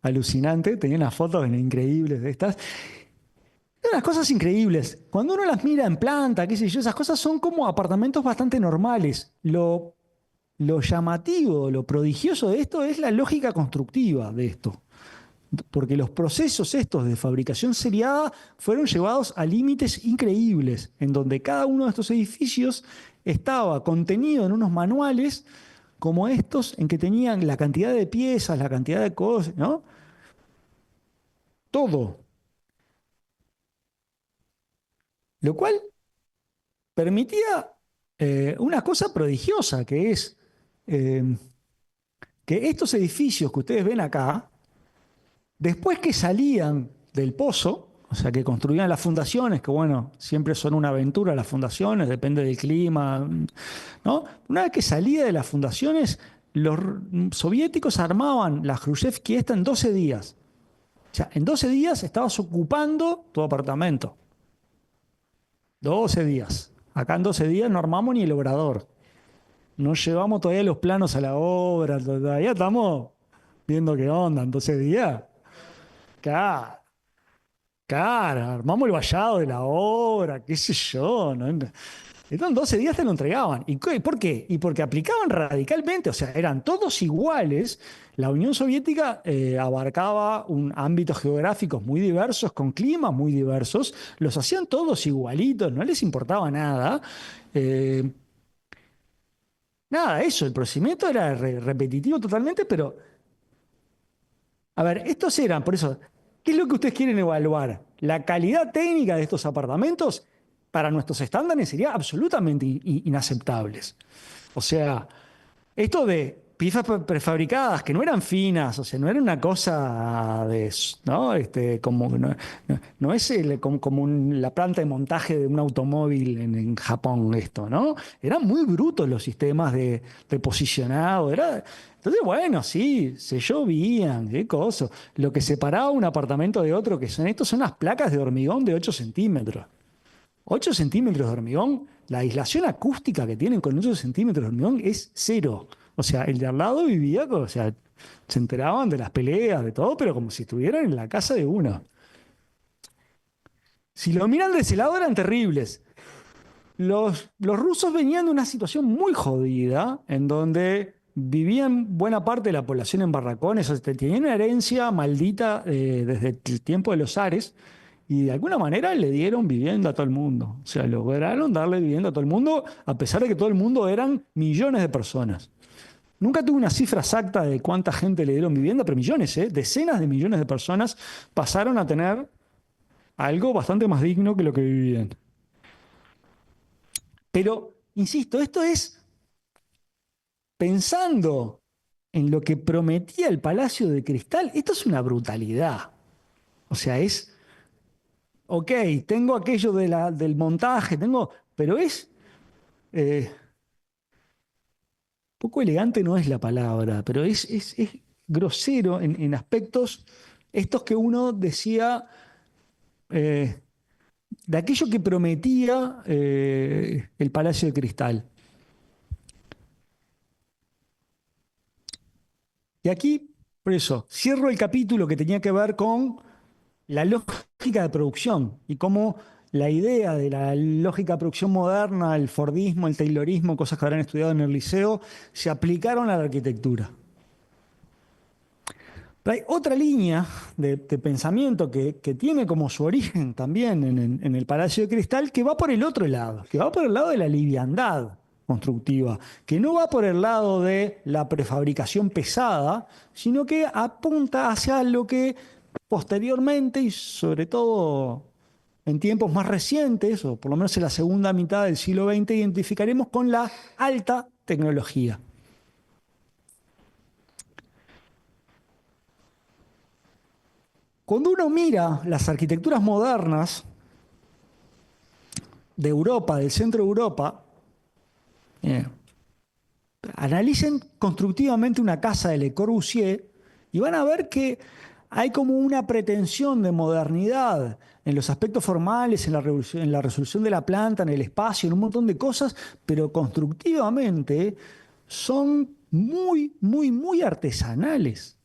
alucinante, tenía unas fotos increíbles de estas. Unas cosas increíbles. Cuando uno las mira en planta, qué sé yo, esas cosas son como apartamentos bastante normales. Lo llamativo, lo prodigioso de esto es la lógica constructiva de esto. Porque los procesos estos de fabricación seriada fueron llevados a límites increíbles, en donde cada uno de estos edificios estaba contenido en unos manuales como estos, en que tenían la cantidad de piezas, la cantidad de cosas, ¿no? Todo. Lo cual permitía una cosa prodigiosa, que es que estos edificios que ustedes ven acá, después que salían del pozo, o sea, que construían las fundaciones, que bueno, siempre son una aventura las fundaciones, depende del clima, ¿no? Una vez que salía de las fundaciones, los soviéticos armaban la Khrushchevsky esta en 12 días. O sea, en 12 días estabas ocupando tu apartamento. 12 días. Acá en 12 días no armamos ni el obrador. No llevamos todavía los planos a la obra, todavía estamos viendo qué onda en 12 días. Claro, claro, armamos el vallado de la obra, qué sé yo, ¿no? Entonces en 12 días te lo entregaban. ¿Y por qué? Y porque aplicaban radicalmente, o sea, eran todos iguales. La Unión Soviética abarcaba ámbitos geográficos muy diversos, con climas muy diversos, los hacían todos igualitos, no les importaba nada. Nada, eso, el procedimiento era repetitivo totalmente, pero, a ver, estos eran, por eso, ¿qué es lo que ustedes quieren evaluar? La calidad técnica de estos apartamentos para nuestros estándares sería absolutamente inaceptables. O sea, esto de pifas prefabricadas que no eran finas, o sea, no era una cosa de, ¿no? Como, no es como la planta de montaje de un automóvil en Japón esto, ¿no? Eran muy brutos los sistemas de posicionado, entonces, bueno, sí, se llovían, qué cosa. Lo que separaba un apartamento de otro, que son las placas de hormigón de 8 centímetros. 8 centímetros de hormigón, la aislación acústica que tienen con 8 centímetros de hormigón es cero. O sea, el de al lado vivía, o sea, se enteraban de las peleas, de todo, pero como si estuvieran en la casa de uno. Si lo miran de ese lado eran terribles. Los rusos venían de una situación muy jodida, en donde vivían buena parte de la población en barracones, o sea, tenían una herencia maldita desde el tiempo de los zares, y de alguna manera le dieron vivienda a todo el mundo. O sea, lograron darle vivienda a todo el mundo, a pesar de que todo el mundo eran millones de personas. Nunca tuve una cifra exacta de cuánta gente le dieron vivienda, pero millones, decenas de millones de personas pasaron a tener algo bastante más digno que lo que vivían. Pero, insisto, esto es pensando en lo que prometía el Palacio de Cristal. Esto es una brutalidad. O sea, ok, tengo aquello del montaje, pero es, poco elegante no es la palabra, pero es grosero en aspectos estos que uno decía, de aquello que prometía el Palacio de Cristal. Y aquí, por eso, cierro el capítulo que tenía que ver con la lógica de producción y cómo la idea de la lógica de producción moderna, el Fordismo, el Taylorismo, cosas que habrán estudiado en el liceo, se aplicaron a la arquitectura. Pero hay otra línea de pensamiento que tiene como su origen también en el Palacio de Cristal, que va por el otro lado, que va por el lado de la liviandad constructiva, que no va por el lado de la prefabricación pesada, sino que apunta hacia lo que posteriormente y sobre todo en tiempos más recientes, o por lo menos en la segunda mitad del siglo XX, identificaremos con la alta tecnología. Cuando uno mira las arquitecturas modernas de Europa, del centro de Europa, analicen constructivamente una casa de Le Corbusier y van a ver que hay como una pretensión de modernidad en los aspectos formales, en la resolución de la planta, en el espacio, en un montón de cosas, pero constructivamente son muy, muy, muy artesanales.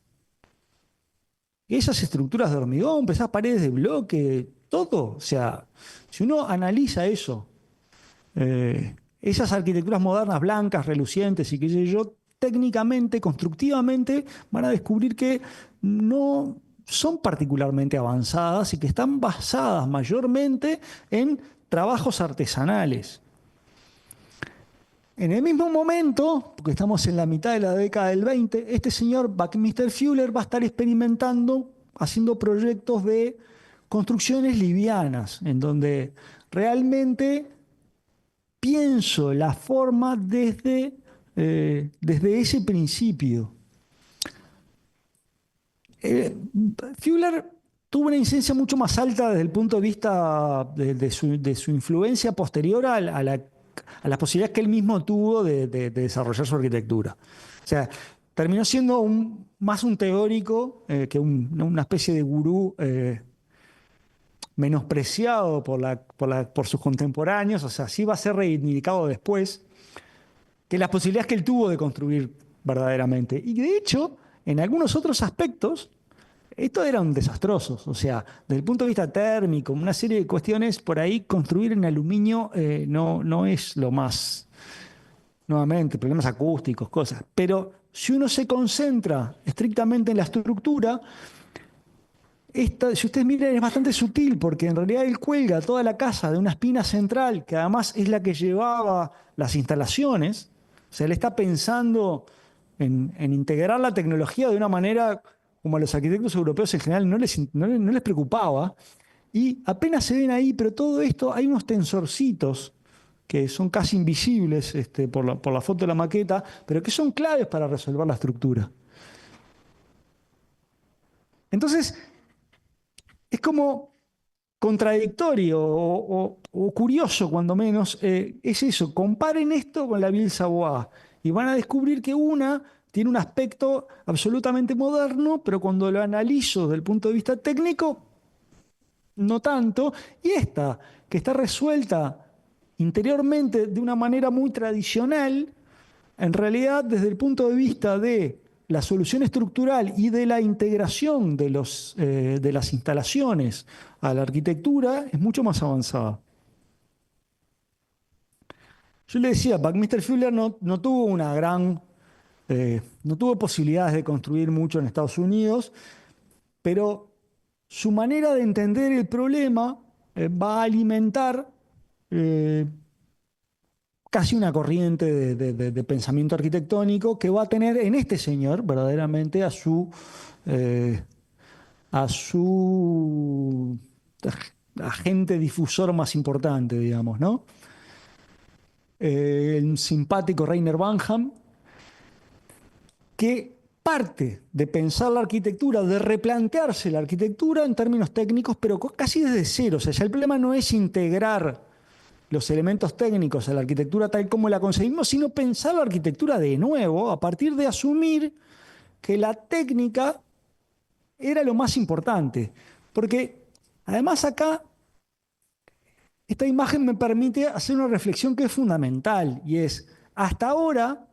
Esas estructuras de hormigón, esas paredes de bloque, todo. O sea, si uno analiza eso, esas arquitecturas modernas, blancas, relucientes y qué sé yo, técnicamente, constructivamente, van a descubrir que no son particularmente avanzadas y que están basadas mayormente en trabajos artesanales. En el mismo momento, porque estamos en la mitad de la década del 20, este señor Buckminster Fuller va a estar experimentando, haciendo proyectos de construcciones livianas, en donde realmente pienso la forma desde ese principio. Fuller tuvo una incidencia mucho más alta desde el punto de vista de su influencia posterior a las posibilidades que él mismo tuvo de desarrollar su arquitectura. O sea, terminó siendo más un teórico que una especie de gurú menospreciado por sus contemporáneos, o sea, sí va a ser reivindicado después, que las posibilidades que él tuvo de construir verdaderamente. Y de hecho, en algunos otros aspectos, estos eran desastrosos. O sea, desde el punto de vista térmico, una serie de cuestiones, por ahí construir en aluminio no es lo más, nuevamente, problemas acústicos, cosas. Pero si uno se concentra estrictamente en la estructura, si ustedes miran, es bastante sutil, porque en realidad él cuelga toda la casa de una espina central, que además es la que llevaba las instalaciones. O sea, él está pensando en integrar la tecnología de una manera como a los arquitectos europeos en general no les preocupaba. Y apenas se ven ahí, pero todo esto, hay unos tensorcitos que son casi invisibles por la foto de la maqueta, pero que son claves para resolver la estructura. Entonces, es como contradictorio o curioso, cuando menos, es eso. Comparen esto con la Ville Savoye y van a descubrir que una tiene un aspecto absolutamente moderno, pero cuando lo analizo desde el punto de vista técnico, no tanto. Y esta, que está resuelta interiormente de una manera muy tradicional, en realidad, desde el punto de vista de la solución estructural y de la integración de las instalaciones a la arquitectura, es mucho más avanzada. Yo le decía, Buckminster Fuller no tuvo no tuvo posibilidades de construir mucho en Estados Unidos, pero su manera de entender el problema va a alimentar eh, casi una corriente de pensamiento arquitectónico que va a tener en este señor verdaderamente eh, a su agente difusor más importante, digamos, ¿no? El simpático Rainer Banham, que parte de pensar la arquitectura, de replantearse la arquitectura en términos técnicos, pero casi desde cero. O sea, ya el problema no es integrar los elementos técnicos a la arquitectura tal como la concebimos, sino pensar la arquitectura de nuevo a partir de asumir que la técnica era lo más importante. Porque además acá esta imagen me permite hacer una reflexión que es fundamental y es, hasta ahora,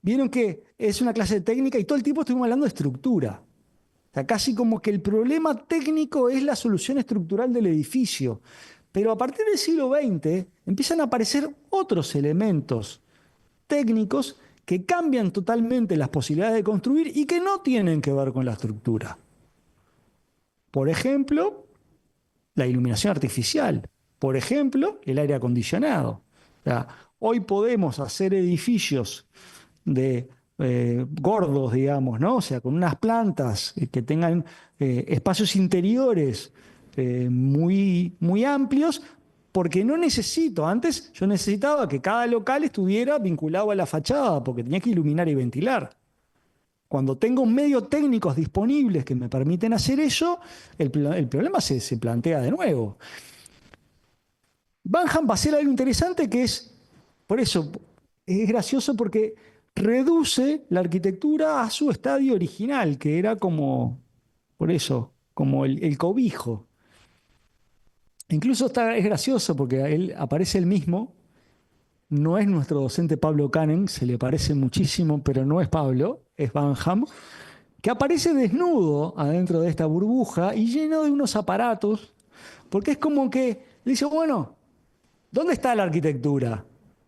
vieron que es una clase de técnica y todo el tiempo estuvimos hablando de estructura. O sea, casi como que el problema técnico es la solución estructural del edificio. Pero a partir del siglo XX empiezan a aparecer otros elementos técnicos que cambian totalmente las posibilidades de construir y que no tienen que ver con la estructura. Por ejemplo, la iluminación artificial. Por ejemplo, el aire acondicionado. O sea, hoy podemos hacer edificios gordos, digamos, ¿no? O sea, con unas plantas que tengan espacios interiores muy amplios, porque no necesito. Antes yo necesitaba que cada local estuviera vinculado a la fachada, porque tenía que iluminar y ventilar. Cuando tengo medios técnicos disponibles que me permiten hacer eso, el problema se plantea de nuevo. Banham va a hacer algo interesante que es, por eso, es gracioso porque reduce la arquitectura a su estadio original, que era como, por eso, como el cobijo. Incluso es gracioso porque él aparece el mismo, no es nuestro docente Pablo Canning, se le parece muchísimo, pero no es Pablo, es Banham, que aparece desnudo adentro de esta burbuja y lleno de unos aparatos, porque es como que le dice, bueno, ¿dónde está la arquitectura?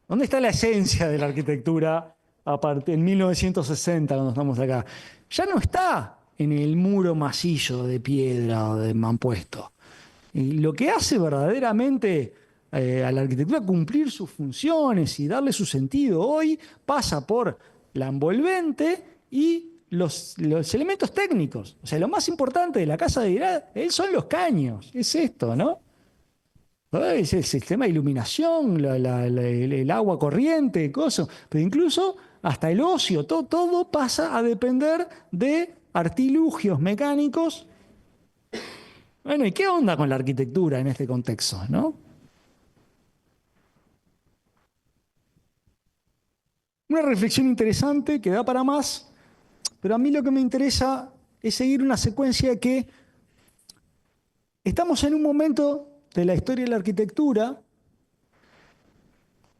¿Dónde está la esencia de la arquitectura en 1960, cuando estamos acá? Ya no está en el muro macizo de piedra o de mampuesto. Y lo que hace verdaderamente a la arquitectura cumplir sus funciones y darle su sentido hoy pasa por la envolvente y los elementos técnicos. O sea, lo más importante de la casa de Irán son los caños. Es esto, ¿no? Es el sistema de iluminación, el agua corriente, cosas. Pero incluso hasta el ocio, todo pasa a depender de artilugios mecánicos. Bueno, ¿y qué onda con la arquitectura en este contexto, no? Una reflexión interesante que da para más, pero a mí lo que me interesa es seguir una secuencia que estamos en un momento de la historia de la arquitectura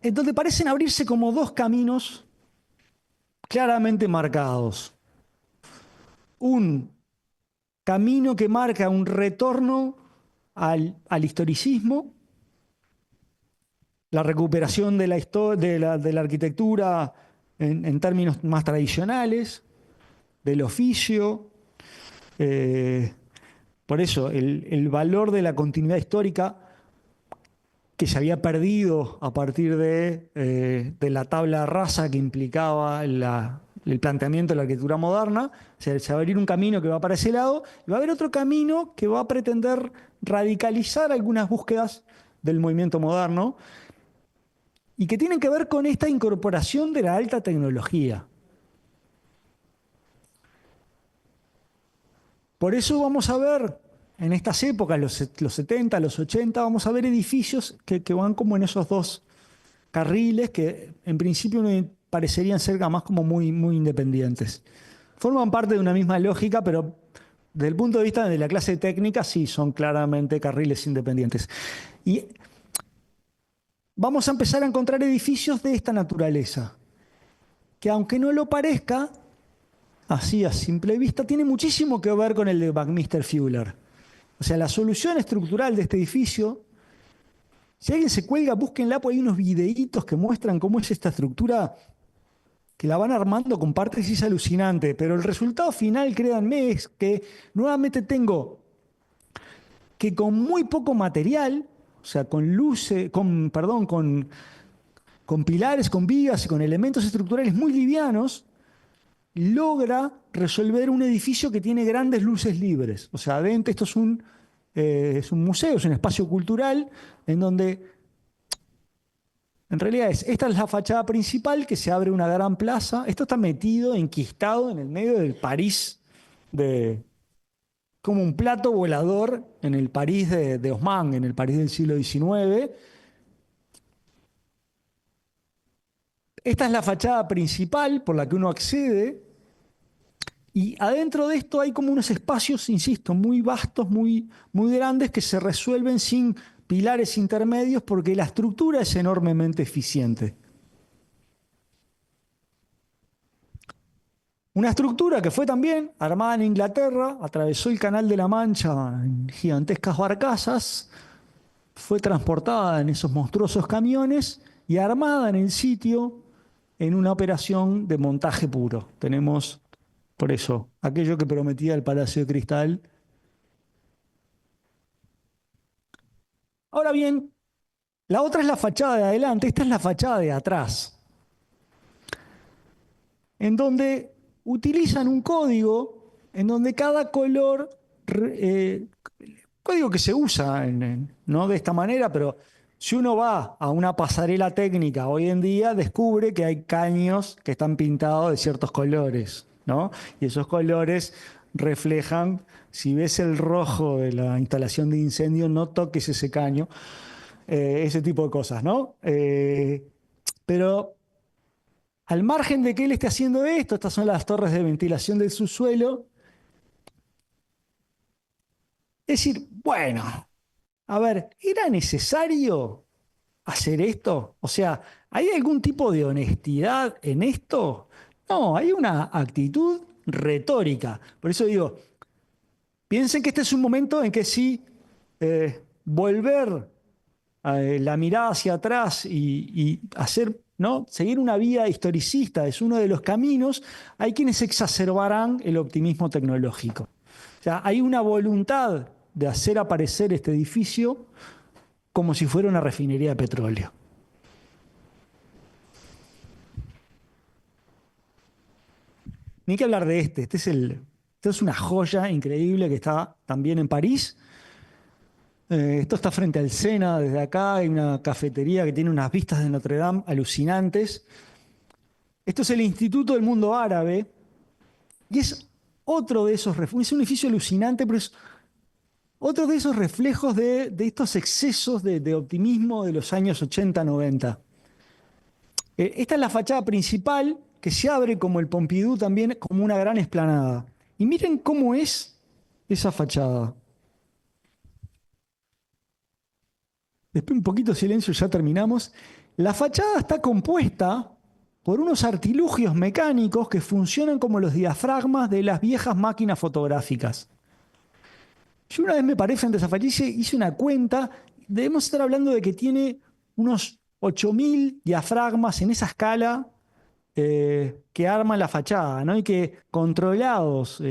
en donde parecen abrirse como dos caminos claramente marcados. Un camino que marca un retorno al historicismo, la recuperación de la arquitectura en términos más tradicionales, del oficio. Por eso, el valor de la continuidad histórica que se había perdido a partir de la tabla rasa que implicaba el planteamiento de la arquitectura moderna, se va a abrir un camino que va para ese lado, y va a haber otro camino que va a pretender radicalizar algunas búsquedas del movimiento moderno, y que tienen que ver con esta incorporación de la alta tecnología. Por eso vamos a ver en estas épocas, los 70, los 80, vamos a ver edificios que van como en esos dos carriles que en principio me parecerían ser más como muy, muy independientes. Forman parte de una misma lógica, pero desde el punto de vista de la clase técnica sí son claramente carriles independientes. Y vamos a empezar a encontrar edificios de esta naturaleza, que aunque no lo parezca, así a simple vista, tiene muchísimo que ver con el de Buckminster Fuller. O sea, la solución estructural de este edificio, si alguien se cuelga, búsquenla, porque hay unos videitos que muestran cómo es esta estructura, que la van armando con partes y es alucinante, pero el resultado final, créanme, es que nuevamente tengo que con muy poco material, o sea, con luces, con pilares, con vigas y con elementos estructurales muy livianos, logra resolver un edificio que tiene grandes luces libres. O sea, adentro esto es un museo, es un espacio cultural en donde, en realidad, esta es la fachada principal, que se abre una gran plaza. Esto está metido, enquistado en el medio del París, como un plato volador en el París de Haussmann, en el París del siglo XIX. Esta es la fachada principal por la que uno accede. Y adentro de esto hay como unos espacios, insisto, muy vastos, muy, muy grandes, que se resuelven sin pilares intermedios porque la estructura es enormemente eficiente. Una estructura que fue también armada en Inglaterra, atravesó el Canal de la Mancha en gigantescas barcazas, fue transportada en esos monstruosos camiones y armada en el sitio en una operación de montaje puro. Tenemos, por eso, aquello que prometía el Palacio de Cristal. Ahora bien, la otra es la fachada de adelante, esta es la fachada de atrás, en donde utilizan un código en donde cada color, código que se usa, no de esta manera, pero si uno va a una pasarela técnica hoy en día, descubre que hay caños que están pintados de ciertos colores, ¿no? Y esos colores reflejan, si ves el rojo de la instalación de incendio, no toques ese caño, ese tipo de cosas, ¿no? Pero al margen de que él esté haciendo esto, estas son las torres de ventilación del subsuelo. Es decir, bueno, a ver, ¿era necesario hacer esto? O sea, ¿hay algún tipo de honestidad en esto? No, hay una actitud retórica. Por eso digo, piensen que este es un momento en que sí, volver la mirada hacia atrás y hacer, ¿no?, seguir una vía historicista es uno de los caminos. Hay quienes exacerbarán el optimismo tecnológico. O sea, hay una voluntad de hacer aparecer este edificio como si fuera una refinería de petróleo. Ni que hablar de este es una joya increíble que está también en París. Esto está frente al Sena, desde acá hay una cafetería que tiene unas vistas de Notre Dame alucinantes. Esto es el Instituto del Mundo Árabe y es otro de esos reflejos, es un edificio alucinante, pero es otro de esos reflejos de estos excesos de optimismo de los años 80-90. Esta es la fachada principal, que se abre como el Pompidou también, como una gran explanada. Y miren cómo es esa fachada. Después un poquito de silencio, ya terminamos. La fachada está compuesta por unos artilugios mecánicos que funcionan como los diafragmas de las viejas máquinas fotográficas. Yo una vez me paré frente a esa fachada, hice una cuenta, debemos estar hablando de que tiene unos 8.000 diafragmas en esa escala que arman la fachada, ¿no? Y que controlados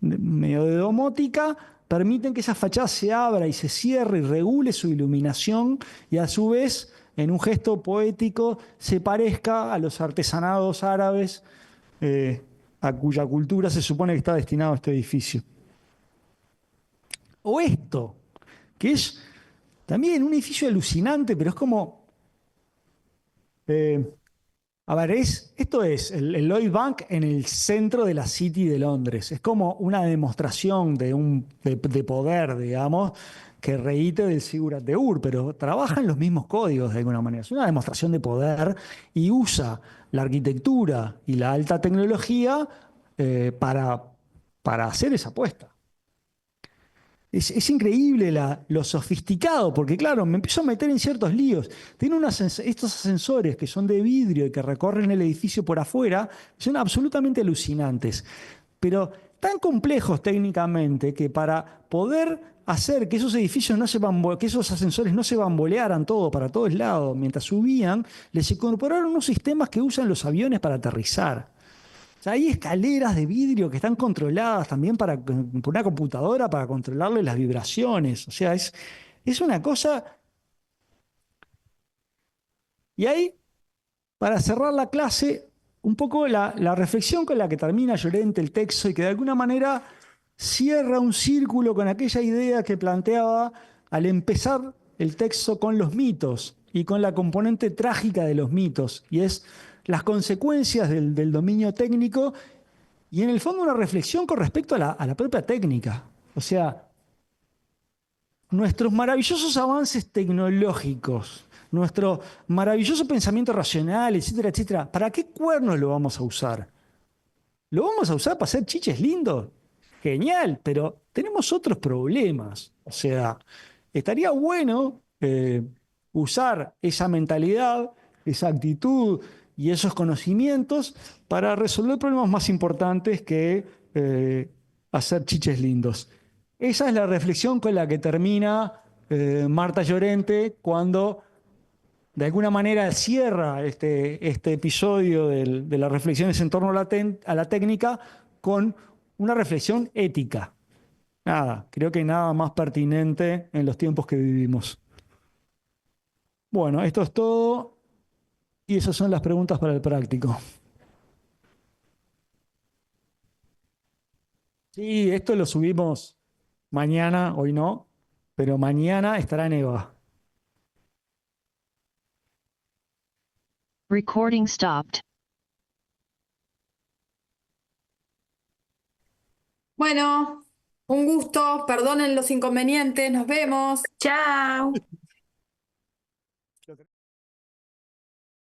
medio de domótica permiten que esa fachada se abra y se cierre y regule su iluminación y a su vez, en un gesto poético, se parezca a los artesanados árabes a cuya cultura se supone que está destinado este edificio. O esto, que es también un edificio alucinante, pero es como Eh, a ver, esto es el Lloyd Bank en el centro de la City de Londres. Es como una demostración de poder, digamos, que reíte del Sigurat de Ur, pero trabajan los mismos códigos de alguna manera. Es una demostración de poder y usa la arquitectura y la alta tecnología para hacer esa apuesta. Es increíble lo sofisticado, porque claro, me empiezo a meter en ciertos líos. Tiene estos ascensores que son de vidrio y que recorren el edificio por afuera, son absolutamente alucinantes, pero tan complejos técnicamente que para poder hacer que esos edificios no se que esos ascensores no se bambolearan todo para todos lados mientras subían, les incorporaron unos sistemas que usan los aviones para aterrizar. O sea, hay escaleras de vidrio que están controladas también por una computadora para controlarle las vibraciones. O sea, es una cosa. Y ahí, para cerrar la clase, un poco la reflexión con la que termina Llorente el texto y que de alguna manera cierra un círculo con aquella idea que planteaba al empezar el texto con los mitos y con la componente trágica de los mitos, y es las consecuencias del dominio técnico y en el fondo una reflexión con respecto a la propia técnica. O sea, nuestros maravillosos avances tecnológicos, nuestro maravilloso pensamiento racional, etcétera, etcétera, ¿para qué cuernos lo vamos a usar? ¿Lo vamos a usar para hacer chiches lindos? Genial, pero tenemos otros problemas. O sea, estaría bueno usar esa mentalidad, esa actitud y esos conocimientos para resolver problemas más importantes que hacer chiches lindos. Esa es la reflexión con la que termina Marta Llorente cuando de alguna manera cierra este episodio de las reflexiones en torno a a la técnica con una reflexión ética. Nada, creo que nada más pertinente en los tiempos que vivimos. Bueno, esto es todo y esas son las preguntas para el práctico. Sí, esto lo subimos mañana, hoy no, pero mañana estará en EVA. Recording stopped. Bueno, un gusto, perdonen los inconvenientes, nos vemos. Chao.